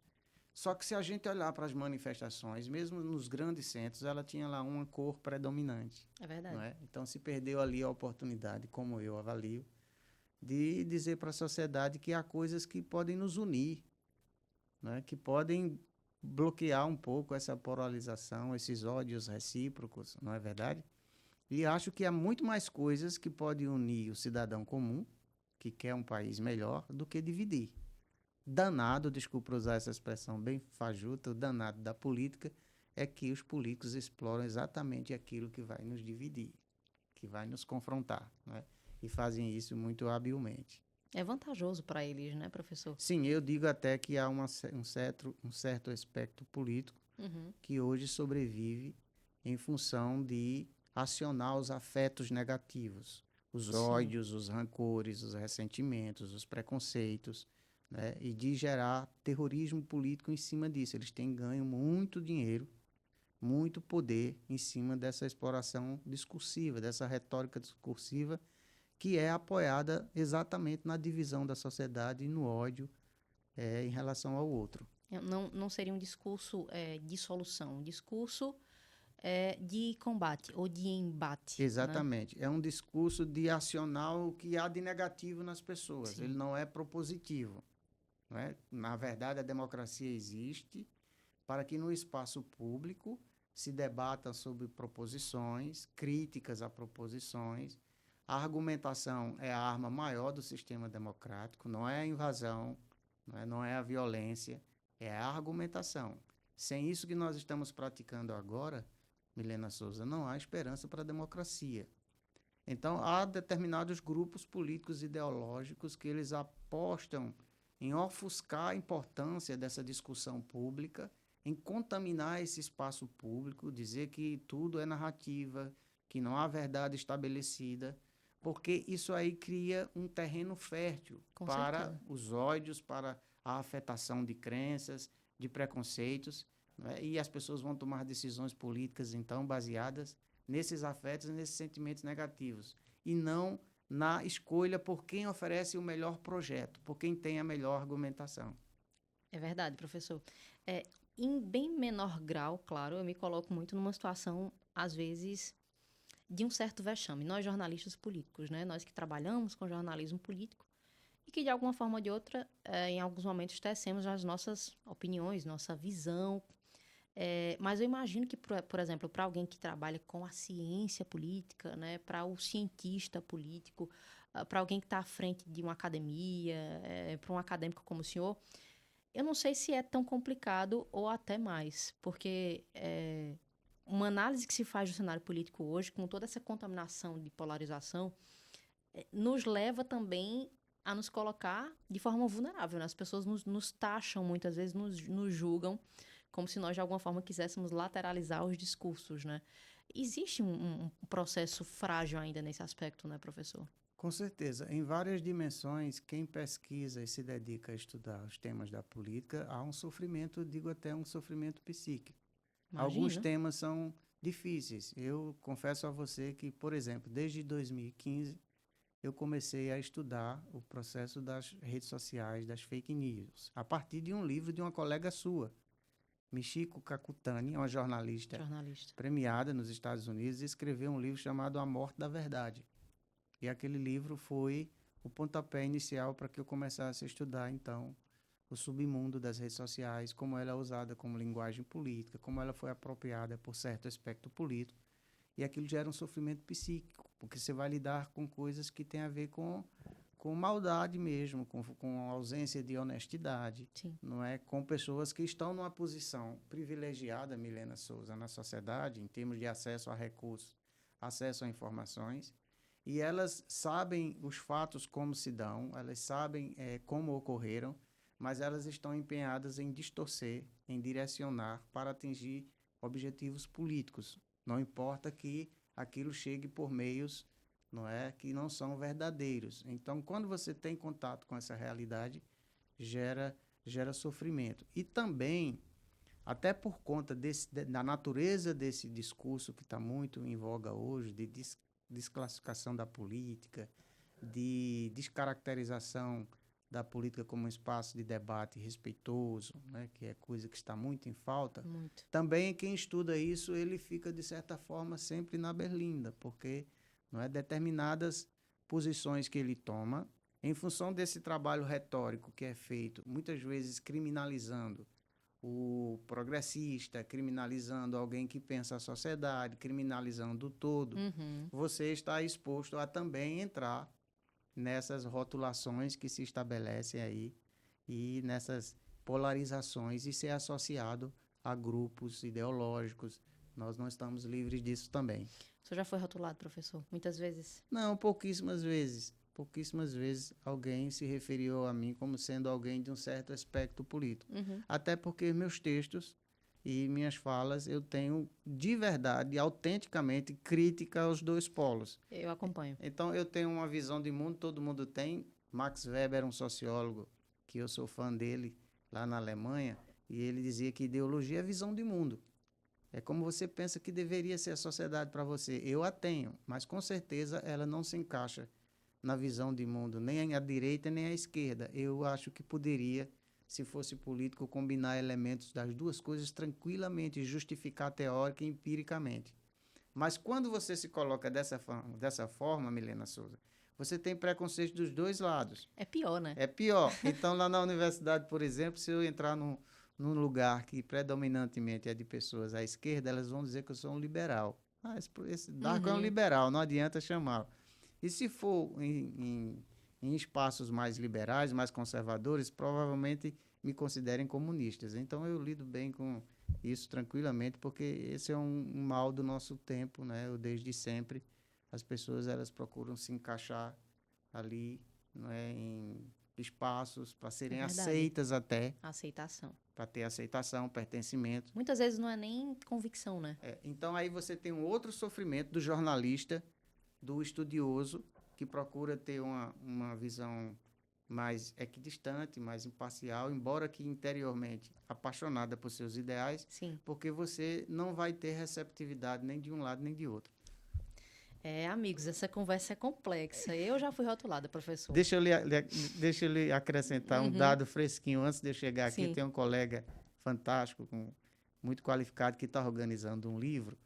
Só que se a gente olhar para as manifestações, mesmo nos grandes centros, ela tinha lá uma cor predominante. É verdade. Não é? Então se perdeu ali a oportunidade, como eu avalio, de dizer para a sociedade que há coisas que podem nos unir, não é? Que podem bloquear um pouco essa polarização, esses ódios recíprocos, não é verdade? E acho que há muito mais coisas que podem unir o cidadão comum, que quer um país melhor, do que dividir. Danado, desculpa usar essa expressão bem fajuta, o danado da política é que os políticos exploram exatamente aquilo que vai nos dividir, que vai nos confrontar, né? E fazem isso muito habilmente. É vantajoso para eles, né, professor? Sim, eu digo até que há um certo aspecto político que hoje sobrevive em função de acionar os afetos negativos, os ódios, os rancores, os ressentimentos, os preconceitos, né? E de gerar terrorismo político em cima disso. Eles têm ganho muito dinheiro muito poder em cima dessa exploração discursiva, dessa retórica discursiva que é apoiada exatamente na divisão da sociedade e no ódio em relação ao outro. Não seria um discurso de solução, um discurso de combate ou de embate. Exatamente. Né? É um discurso de acionar o que há de negativo nas pessoas. Sim. Ele não é propositivo. Não é? Na verdade, a democracia existe para que no espaço público se debata sobre proposições, críticas a proposições. A argumentação é a arma maior do sistema democrático, não é a invasão, não é a violência, é a argumentação. Sem isso que nós estamos praticando agora, Milena Souza, não há esperança para a democracia. Então, há determinados grupos políticos ideológicos que eles apostam em ofuscar a importância dessa discussão pública, em contaminar esse espaço público, dizer que tudo é narrativa, que não há verdade estabelecida, porque isso aí cria um terreno fértil para os ódios, para a afetação de crenças, de preconceitos, né? E as pessoas vão tomar decisões políticas, então, baseadas nesses afetos, nesses sentimentos negativos, e não na escolha por quem oferece o melhor projeto, por quem tem a melhor argumentação. É verdade, professor. Em bem menor grau, claro, eu me coloco muito numa situação, às vezes, de um certo vexame. Nós, jornalistas políticos, né? Nós que trabalhamos com jornalismo político e que, de alguma forma ou de outra, em alguns momentos, tecemos as nossas opiniões, nossa visão. Mas eu imagino que, por exemplo, para alguém que trabalha com a ciência política, né? Para o cientista político, para alguém que está à frente de uma academia, para um acadêmico como o senhor, eu não sei se é tão complicado ou até mais, porque uma análise que se faz do cenário político hoje, com toda essa contaminação de polarização, nos leva também a nos colocar de forma vulnerável, né? As pessoas nos taxam, muitas vezes nos julgam, como se nós, de alguma forma, quiséssemos lateralizar os discursos, né? Existe um processo frágil ainda nesse aspecto, né, professor? Com certeza. Em várias dimensões, quem pesquisa e se dedica a estudar os temas da política, há um sofrimento, digo até um sofrimento psíquico. Imagina. Alguns temas são difíceis. Eu confesso a você que, por exemplo, desde 2015, eu comecei a estudar o processo das redes sociais, das fake news, a partir de um livro de uma colega sua, Michiko Kakutani, uma jornalista premiada nos Estados Unidos, escreveu um livro chamado A Morte da Verdade. E aquele livro foi o pontapé inicial para que eu começasse a estudar, então, o submundo das redes sociais, como ela é usada como linguagem política, como ela foi apropriada por certo aspecto político. E aquilo gera um sofrimento psíquico, porque você vai lidar com coisas que têm a ver com maldade mesmo, com ausência de honestidade. Sim. Não é? Com pessoas que estão numa posição privilegiada, Milena Souza, na sociedade, em termos de acesso a recursos, acesso a informações, e elas sabem os fatos como se dão, elas sabem como ocorreram, mas elas estão empenhadas em distorcer, em direcionar para atingir objetivos políticos. Não importa que aquilo chegue por meios, não é, que não são verdadeiros. Então, quando você tem contato com essa realidade, gera sofrimento. E também, até por conta da natureza desse discurso que está muito em voga hoje, de desclassificação da política, de descaracterização da política como um espaço de debate respeitoso, né, que é coisa que está muito em falta. Muito. Também quem estuda isso, ele fica, de certa forma, sempre na berlinda, porque não é, determinadas posições que ele toma, em função desse trabalho retórico que é feito, muitas vezes criminalizando o progressista, criminalizando alguém que pensa a sociedade, criminalizando o todo, você está exposto a também entrar nessas rotulações que se estabelecem aí e nessas polarizações e ser associado a grupos ideológicos. Nós não estamos livres disso também. O senhor já foi rotulado, professor? Muitas vezes? Não, pouquíssimas vezes. Pouquíssimas vezes alguém se referiu a mim como sendo alguém de um certo aspecto político. Até porque meus textos e minhas falas eu tenho de verdade, autenticamente, crítica aos dois polos. Eu acompanho. Então eu tenho uma visão de mundo, todo mundo tem. Max Weber era um sociólogo, que eu sou fã dele, lá na Alemanha, e ele dizia que ideologia é visão de mundo. É como você pensa que deveria ser a sociedade para você. Eu a tenho, mas com certeza ela não se encaixa na visão de mundo, nem à direita nem à esquerda. Eu acho que poderia, se fosse político, combinar elementos das duas coisas tranquilamente, justificar teórica e empiricamente. Mas quando você se coloca dessa forma, Milena Souza, você tem preconceito dos dois lados. É pior, né? É pior. Então, lá na universidade, por exemplo, se eu entrar num lugar que predominantemente é de pessoas à esquerda, elas vão dizer que eu sou um liberal. Esse Darko é um liberal, não adianta chamá-lo. E se for em espaços mais liberais, mais conservadores, provavelmente me considerem comunistas. Então, eu lido bem com isso tranquilamente, porque esse é um mal do nosso tempo, né? Desde sempre, as pessoas elas procuram se encaixar ali, não é, em espaços para serem aceitas até. Aceitação. Para ter aceitação, pertencimento. Muitas vezes não é nem convicção, né? Então aí você tem um outro sofrimento do jornalista, do estudioso, que procura ter uma visão mais equidistante, mais imparcial, embora que interiormente apaixonada por seus ideais, Sim. Porque você não vai ter receptividade nem de um lado nem de outro. Amigos, essa conversa é complexa. Eu já fui rotulada, professor. Deixa eu lhe acrescentar um dado fresquinho. Antes de eu chegar aqui, tem um colega fantástico, muito qualificado, que está organizando um livro,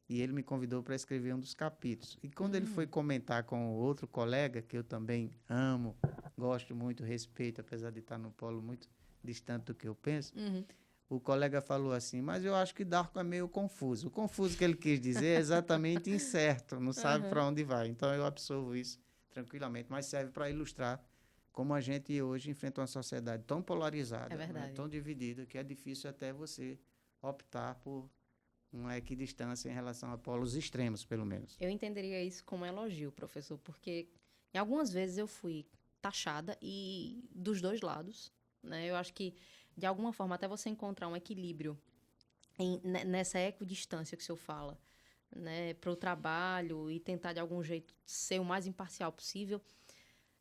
e ele me convidou para escrever um dos capítulos. E quando ele foi comentar com outro colega, que eu também amo, gosto muito, respeito, apesar de estar num polo muito distante do que eu penso, o colega falou assim, mas eu acho que Darko é meio confuso. O confuso que ele quis dizer é exatamente incerto, não sabe para onde vai. Então, eu absolvo isso tranquilamente, mas serve para ilustrar como a gente hoje enfrenta uma sociedade tão polarizada, né, tão dividida, que é difícil até você optar por uma equidistância em relação a polos extremos, pelo menos. Eu entenderia isso como elogio, professor, porque em algumas vezes eu fui taxada e dos dois lados, né? Eu acho que, de alguma forma, até você encontrar um equilíbrio nessa equidistância que o senhor fala, né, para o trabalho e tentar, de algum jeito, ser o mais imparcial possível,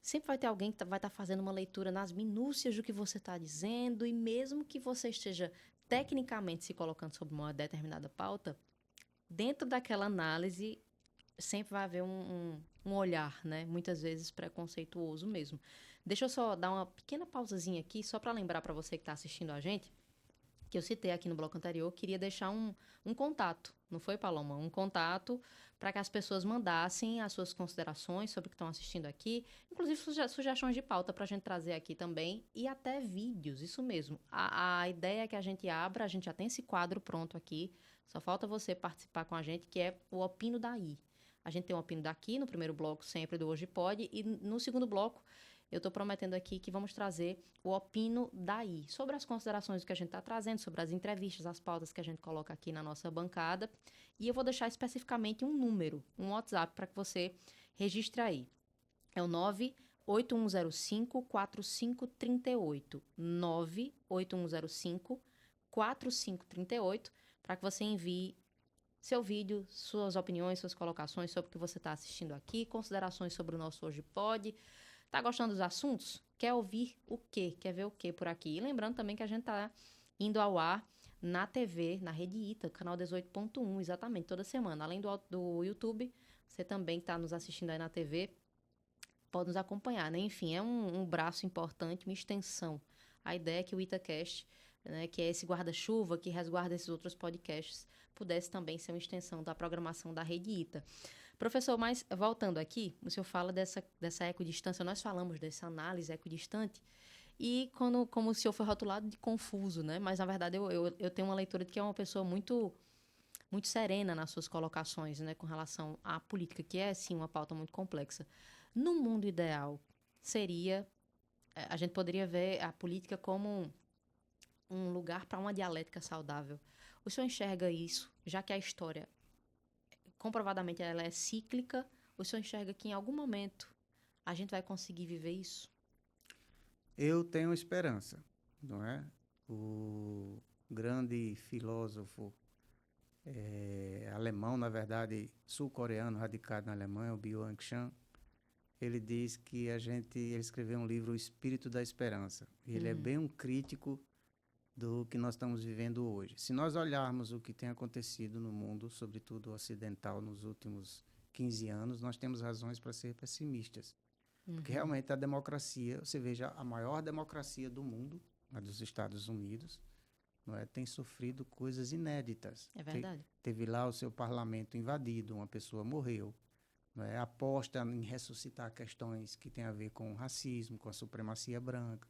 sempre vai ter alguém que vai estar fazendo uma leitura nas minúcias do que você está dizendo, e mesmo que você esteja tecnicamente se colocando sobre uma determinada pauta, dentro daquela análise sempre vai haver um olhar, né? Muitas vezes preconceituoso mesmo. Deixa eu só dar uma pequena pausazinha aqui, só para lembrar para você que está assistindo a gente, que eu citei aqui no bloco anterior, queria deixar um contato, não foi, Paloma? Um contato para que as pessoas mandassem as suas considerações sobre o que estão assistindo aqui, inclusive sugestões de pauta para a gente trazer aqui também, e até vídeos, isso mesmo. A ideia é que a gente abra, a gente já tem esse quadro pronto aqui, só falta você participar com a gente, que é o Opino Daí. A gente tem um Opino Daqui no primeiro bloco, sempre do Hoje Pode, e no segundo bloco eu estou prometendo aqui que vamos trazer o Opino Daí, sobre as considerações que a gente está trazendo, sobre as entrevistas, as pautas que a gente coloca aqui na nossa bancada. E eu vou deixar especificamente um número, um WhatsApp, para que você registre aí. É o 98105-4538. 98105-4538, para que você envie seu vídeo, suas opiniões, suas colocações sobre o que você está assistindo aqui, considerações sobre o nosso Hoje Pode. Tá gostando dos assuntos? Quer ouvir o quê? Quer ver o quê por aqui? E lembrando também que a gente tá indo ao ar na TV, na Rede Ita, canal 18.1, exatamente, toda semana. Além do YouTube, você também está nos assistindo aí na TV, pode nos acompanhar, né? Enfim, é um braço importante, uma extensão. A ideia é que o ItaCast, né, que é esse guarda-chuva que resguarda esses outros podcasts, pudesse também ser uma extensão da programação da Rede Ita. Professor, mas voltando aqui, o senhor fala dessa equidistância, nós falamos dessa análise equidistante, e como o senhor foi rotulado de confuso, né? Mas, na verdade, eu tenho uma leitura de que é uma pessoa muito, muito serena nas suas colocações, né? Com relação à política, que é, sim, uma pauta muito complexa. No mundo ideal, a gente poderia ver a política como um lugar para uma dialética saudável. O senhor enxerga isso, já que a história comprovadamente ela é cíclica, o senhor enxerga que em algum momento a gente vai conseguir viver isso? Eu tenho esperança, não é? O grande filósofo alemão, na verdade, sul-coreano, radicado na Alemanha, o Byung-Chul, ele diz que ele escreveu um livro, O Espírito da Esperança. Ele é bem um crítico do que nós estamos vivendo hoje. Se nós olharmos o que tem acontecido no mundo, sobretudo ocidental, nos últimos 15 anos, nós temos razões para ser pessimistas. Porque realmente a democracia, você veja, a maior democracia do mundo, a dos Estados Unidos, não é, tem sofrido coisas inéditas. É verdade. Teve lá o seu parlamento invadido, uma pessoa morreu. Não é, aposta em ressuscitar questões que têm a ver com o racismo, com a supremacia branca,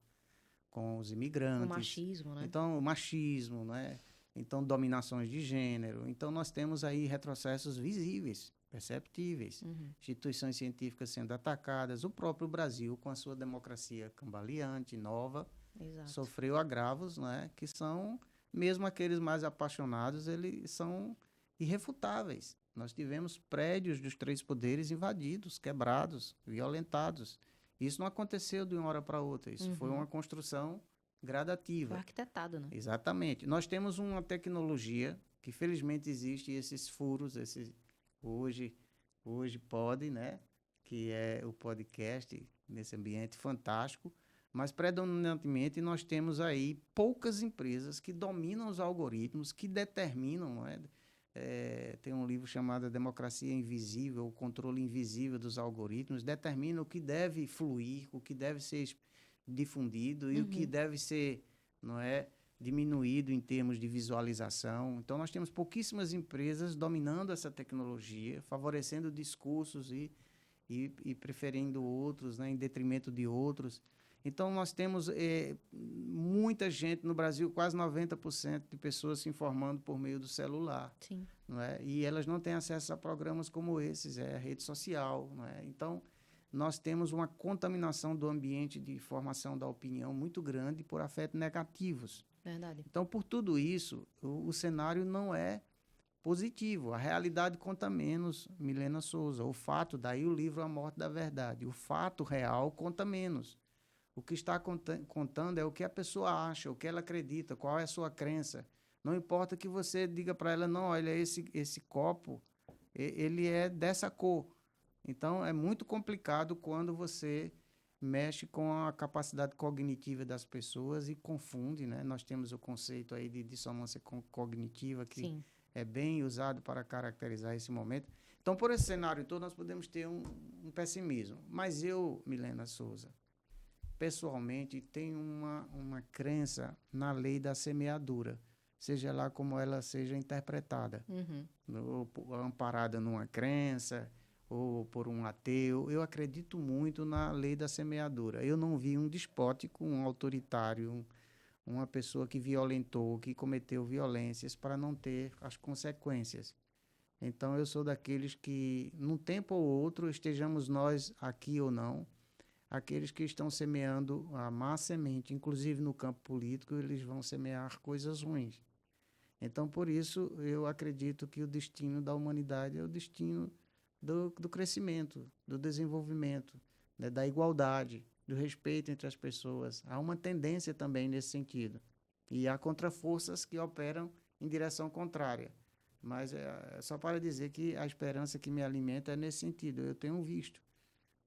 com os imigrantes. O machismo, né? Então, o machismo, né? Então, dominações de gênero. Então, nós temos aí retrocessos visíveis, perceptíveis. Instituições científicas sendo atacadas. O próprio Brasil, com a sua democracia cambaleante, nova, Exato. sofreu agravos, né? Que são, mesmo aqueles mais apaixonados, eles são irrefutáveis. Nós tivemos prédios dos três poderes invadidos, quebrados, violentados. Isso não aconteceu de uma hora para outra. Isso foi uma construção gradativa. Foi arquitetado, né? Exatamente. Nós temos uma tecnologia que, felizmente, existe esses furos, hoje pode, né? Que é o podcast, nesse ambiente fantástico. Mas, predominantemente, nós temos aí poucas empresas que dominam os algoritmos, que determinam, não é? Tem um livro chamado Democracia Invisível, o controle invisível dos algoritmos, determina o que deve fluir, o que deve ser difundido e o que deve ser, não é, diminuído em termos de visualização. Então, nós temos pouquíssimas empresas dominando essa tecnologia, favorecendo discursos e preferindo outros, né, em detrimento de outros. Então, nós temos muita gente no Brasil, quase 90% de pessoas se informando por meio do celular. Sim. Não é? E elas não têm acesso a programas como esses, a rede social. Não é? Então, nós temos uma contaminação do ambiente de formação da opinião muito grande por afetos negativos. Verdade. Então, por tudo isso, o cenário não é positivo. A realidade conta menos, Milena Souza. O fato, daí o livro A Morte da Verdade. O fato real conta menos. O que está contando é o que a pessoa acha, o que ela acredita, qual é a sua crença. Não importa que você diga para ela, não, olha, esse copo, ele é dessa cor. Então, é muito complicado quando você mexe com a capacidade cognitiva das pessoas e confunde, né? Nós temos o conceito aí de dissonância cognitiva, que Sim. é bem usado para caracterizar esse momento. Então, por esse cenário todo, nós podemos ter um pessimismo. Mas eu, Milena Souza, pessoalmente, tenho uma crença na lei da semeadura, seja lá como ela seja interpretada, ou amparada numa crença, ou por um ateu. Eu acredito muito na lei da semeadura. Eu não vi um despótico, um autoritário, uma pessoa que violentou, que cometeu violências para não ter as consequências. Então, eu sou daqueles que, num tempo ou outro, estejamos nós aqui ou não, aqueles que estão semeando a má semente, inclusive no campo político, eles vão semear coisas ruins. Então, por isso, eu acredito que o destino da humanidade é o destino do crescimento, do desenvolvimento, né, da igualdade, do respeito entre as pessoas. Há uma tendência também nesse sentido. E há contraforças que operam em direção contrária. Mas só para dizer que a esperança que me alimenta é nesse sentido. Eu tenho visto,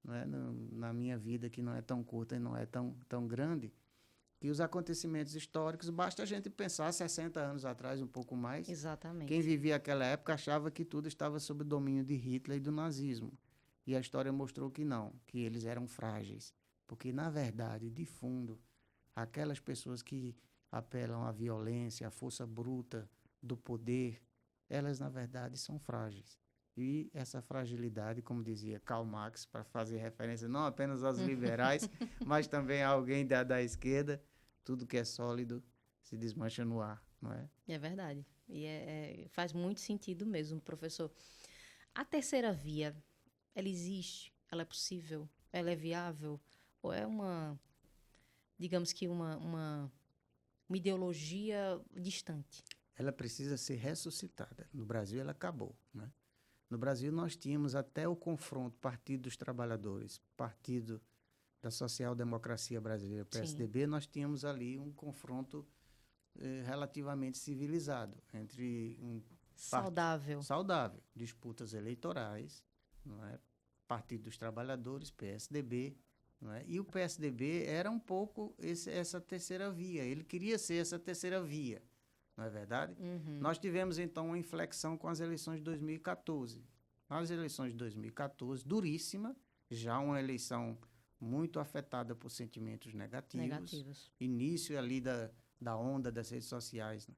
não é, na minha vida, que não é tão curta e não é tão grande, que os acontecimentos históricos, basta a gente pensar 60 anos atrás, um pouco mais. Exatamente. Quem vivia aquela época achava que tudo estava sob o domínio de Hitler e do nazismo. E a história mostrou que não, que eles eram frágeis. Porque, na verdade, de fundo, aquelas pessoas que apelam à violência, à força bruta do poder, elas, na verdade, são frágeis. E essa fragilidade, como dizia Karl Marx, para fazer referência não apenas aos liberais, mas também a alguém da esquerda, tudo que é sólido se desmancha no ar, não é? É verdade. E faz muito sentido mesmo, professor. A terceira via, ela existe? Ela é possível? Ela é viável? Ou é digamos que uma ideologia distante? Ela precisa ser ressuscitada. No Brasil, ela acabou, né? No Brasil, nós tínhamos até o confronto Partido dos Trabalhadores, Partido da Social-Democracia Brasileira, PSDB, Sim. Nós tínhamos ali um confronto relativamente civilizado entre saudável, disputas eleitorais, não é? Partido dos Trabalhadores, PSDB, não é? E o PSDB era um pouco essa terceira via. Ele queria ser essa terceira via, não é verdade? Nós tivemos, então, uma inflexão com as eleições de 2014. As eleições de 2014, duríssima, já uma eleição muito afetada por sentimentos negativos. Início ali da onda das redes sociais, né?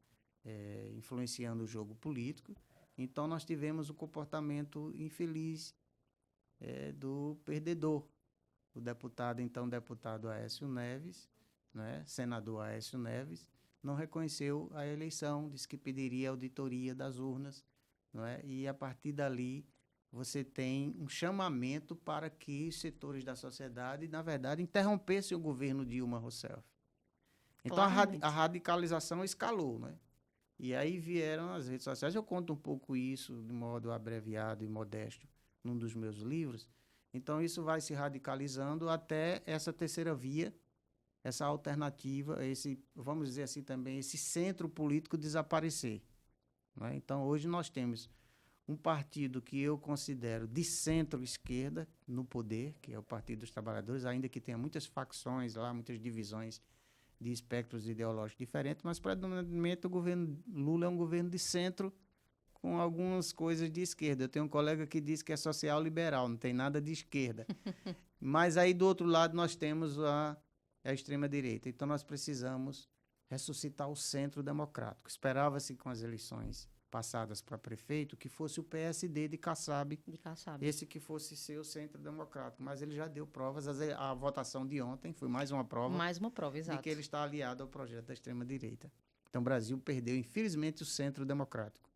Influenciando o jogo político. Então, nós tivemos o comportamento infeliz do perdedor, o deputado Aécio Neves, né? Senador Aécio Neves, não reconheceu a eleição, disse que pediria auditoria das urnas, não é? E, a partir dali, você tem um chamamento para que setores da sociedade, na verdade, interrompessem o governo Dilma Rousseff. Então, a radicalização escalou, né? E aí vieram as redes sociais. Eu conto um pouco isso de modo abreviado e modesto num dos meus livros. Então, isso vai se radicalizando até essa terceira via, essa alternativa, vamos dizer assim também, esse centro político desaparecer, né? Então, hoje nós temos um partido que eu considero de centro-esquerda no poder, que é o Partido dos Trabalhadores, ainda que tenha muitas facções lá, muitas divisões de espectros ideológicos diferentes, mas, predominantemente, o governo Lula é um governo de centro com algumas coisas de esquerda. Eu tenho um colega que diz que é social-liberal, não tem nada de esquerda. Mas aí, do outro lado, nós temos a extrema-direita. Então, nós precisamos ressuscitar o centro democrático. Esperava-se, com as eleições passadas para prefeito, que fosse o PSD de Kassab. Esse que fosse ser o centro democrático. Mas ele já deu provas. A votação de ontem foi mais uma prova. Exato. De que ele está aliado ao projeto da extrema-direita. Então, o Brasil perdeu, infelizmente, o centro democrático.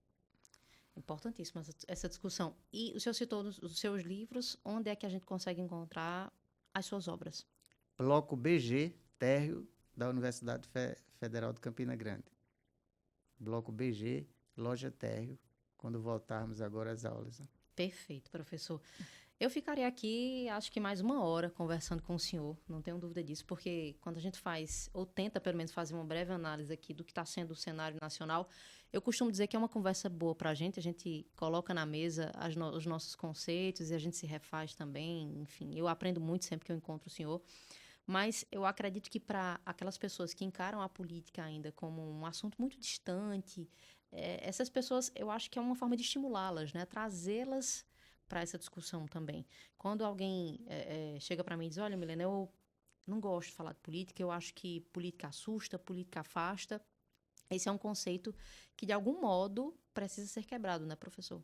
Importantíssima essa discussão. E o senhor citou os seus livros. Onde é que a gente consegue encontrar as suas obras? Bloco BG, térreo da Universidade Federal de Campina Grande. Bloco BG, loja térreo, quando voltarmos agora às aulas. Né? Perfeito, professor. Eu ficaria aqui, acho que mais uma hora conversando com o senhor, não tenho dúvida disso, porque quando a gente faz, ou tenta pelo menos fazer uma breve análise aqui do que está sendo o cenário nacional, eu costumo dizer que é uma conversa boa para a gente coloca na mesa os nossos conceitos e a gente se refaz também, enfim, eu aprendo muito sempre que eu encontro o senhor, mas eu acredito que para aquelas pessoas que encaram a política ainda como um assunto muito distante, essas pessoas, eu acho que é uma forma de estimulá-las, né? Trazê-las para essa discussão também. Quando alguém chega para mim e diz, olha, Milena, eu não gosto de falar de política, eu acho que política assusta, política afasta. Esse é um conceito que, de algum modo, precisa ser quebrado, né, professor?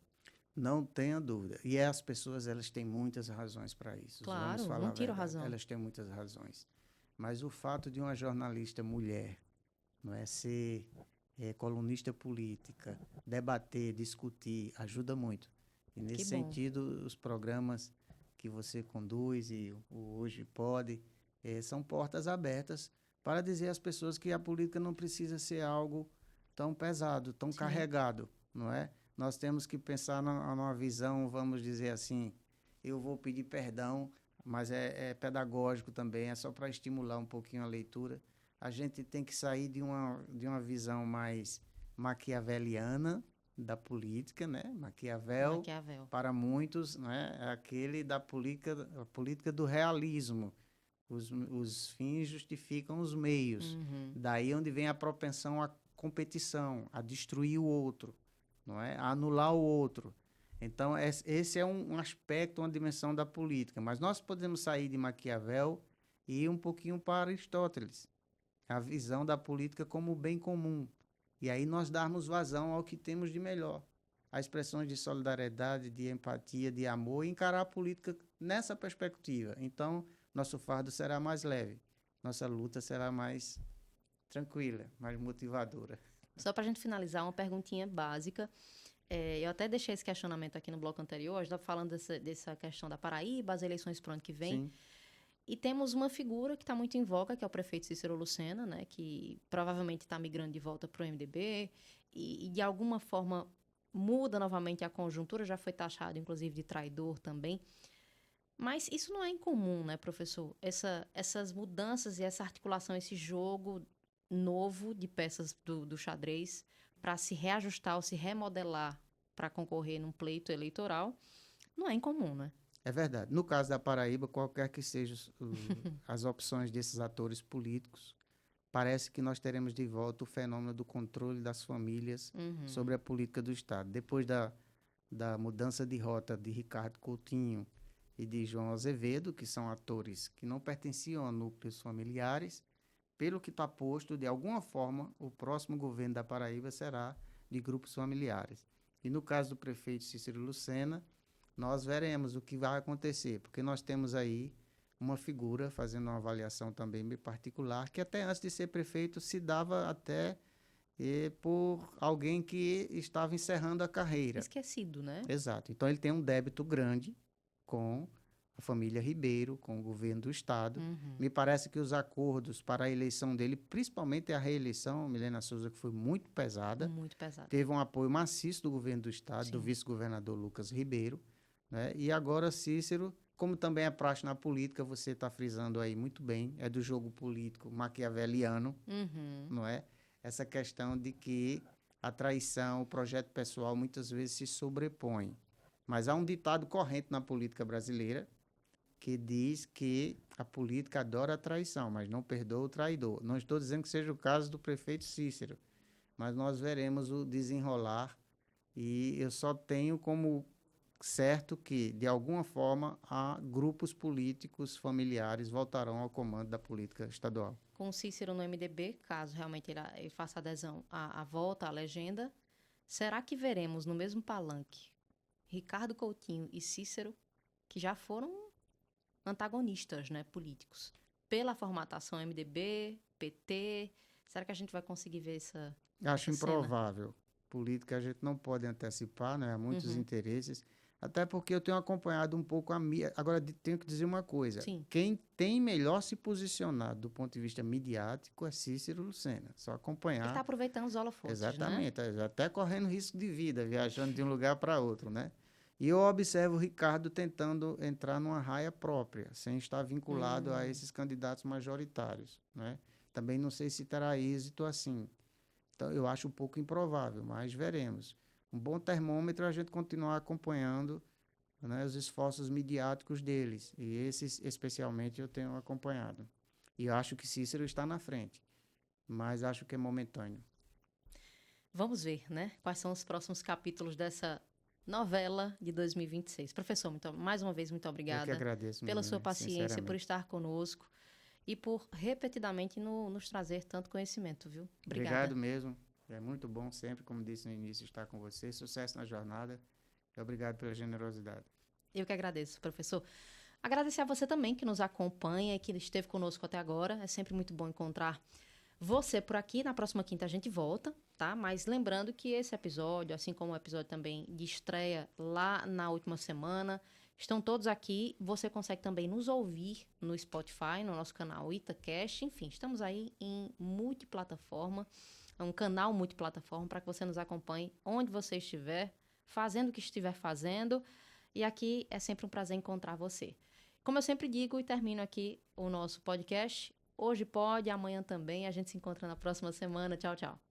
Não tenha dúvida. E as pessoas, elas têm muitas razões para isso. Claro, não tiro a razão. Elas têm muitas razões. Mas o fato de uma jornalista mulher, não é, ser colunista política, debater, discutir, ajuda muito. E nesse sentido, os programas que você conduz e o Hoje Pode são portas abertas para dizer às pessoas que a política não precisa ser algo tão pesado, tão carregado, não é? Nós temos que pensar numa visão, vamos dizer assim, eu vou pedir perdão, mas é pedagógico também, é só para estimular um pouquinho a leitura. A gente tem que sair de uma visão mais maquiaveliana da política, né? Maquiavel. Para muitos, né? É aquele da política, a política do realismo. Os fins justificam os meios. Daí onde vem a propensão à competição, a destruir o outro, não é? A anular o outro. Então, esse é um aspecto, uma dimensão da política. Mas nós podemos sair de Maquiavel e ir um pouquinho para Aristóteles. A visão da política como o bem comum. E aí nós darmos vazão ao que temos de melhor. As expressões de solidariedade, de empatia, de amor, e encarar a política nessa perspectiva. Então, nosso fardo será mais leve. Nossa luta será mais tranquila, mais motivadora. Só para a gente finalizar, uma perguntinha básica. Eu até deixei esse questionamento aqui no bloco anterior. A gente estava falando dessa questão da Paraíba, as eleições para o ano que vem. Sim. E temos uma figura que está muito em voga, que é o prefeito Cícero Lucena, né, que provavelmente está migrando de volta para o MDB e, de alguma forma, muda novamente a conjuntura, já foi taxado, inclusive, de traidor também. Mas isso não é incomum, né, professor? Essas mudanças e essa articulação, esse jogo novo de peças do xadrez para se reajustar ou se remodelar para concorrer num pleito eleitoral, não é incomum, né? É verdade. No caso da Paraíba, qualquer que sejam as opções desses atores políticos, parece que nós teremos de volta o fenômeno do controle das famílias sobre a política do Estado. Depois da mudança de rota de Ricardo Coutinho e de João Azevedo, que são atores que não pertenciam a núcleos familiares, pelo que está posto, de alguma forma, o próximo governo da Paraíba será de grupos familiares. E no caso do prefeito Cícero Lucena, nós veremos o que vai acontecer, porque nós temos aí uma figura fazendo uma avaliação também bem particular, que até antes de ser prefeito se dava até por alguém que estava encerrando a carreira. Esquecido, né? Exato. Então ele tem um débito grande com a família Ribeiro, com o governo do Estado. Me parece que os acordos para a eleição dele, principalmente a reeleição, Milena Souza, que foi muito pesada. Muito pesado. Teve um apoio maciço do governo do Estado, Sim. do vice-governador Lucas Ribeiro, né? E agora Cícero, como também é praxe na política, você está frisando aí muito bem, é do jogo político maquiaveliano, não é? Essa questão de que a traição, o projeto pessoal, muitas vezes se sobrepõe. Mas há um ditado corrente na política brasileira que diz que a política adora a traição, mas não perdoa o traidor. Não estou dizendo que seja o caso do prefeito Cícero, mas nós veremos o desenrolar e eu só tenho como certo que, de alguma forma, há grupos políticos familiares voltarão ao comando da política estadual. Com o Cícero no MDB, caso realmente ele faça adesão à volta, à legenda, será que veremos no mesmo palanque Ricardo Coutinho e Cícero, que já foram antagonistas, né, políticos, pela formatação MDB, PT? Será que a gente vai conseguir ver essa Acho essa cena? improvável. Política a gente não pode antecipar, né? Há muitos interesses. Até porque eu tenho acompanhado um pouco a mídia. Agora, tenho que dizer uma coisa. Sim. Quem tem melhor se posicionado do ponto de vista midiático é Cícero Lucena. Só Ele acompanhar. está aproveitando os holofotes, né? Exatamente. Até correndo risco de vida, viajando de um lugar para outro, né? E eu observo o Ricardo tentando entrar numa raia própria, sem estar vinculado a esses candidatos majoritários, né? Também não sei se terá êxito assim. Então, eu acho um pouco improvável, mas veremos. Um bom termômetro é a gente continuar acompanhando, né, os esforços midiáticos deles. E esses, especialmente, eu tenho acompanhado. E eu acho que Cícero está na frente, mas acho que é momentâneo. Vamos ver, né? Quais são os próximos capítulos dessa novela de 2026. Professor, mais uma vez, muito Eu que obrigada agradeço, pela Milena, sua paciência, por sinceramente. estar conosco e por repetidamente nos trazer tanto conhecimento, viu? Obrigada. Obrigado mesmo. É muito bom sempre, como disse no início, estar com você. Sucesso na jornada. E obrigado pela generosidade. Eu que agradeço, professor. Agradecer a você também que nos acompanha e que esteve conosco até agora. É sempre muito bom encontrar você por aqui. Na próxima quinta a gente volta, tá? Mas lembrando que esse episódio, assim como o episódio também de estreia lá na última semana, estão todos aqui. Você consegue também nos ouvir no Spotify, no nosso canal Itacast. Enfim, estamos aí em multiplataforma. É um canal multiplataforma para que você nos acompanhe onde você estiver, fazendo o que estiver fazendo. E aqui é sempre um prazer encontrar você. Como eu sempre digo e termino aqui o nosso podcast, hoje pode, amanhã também. A gente se encontra na próxima semana. Tchau, tchau.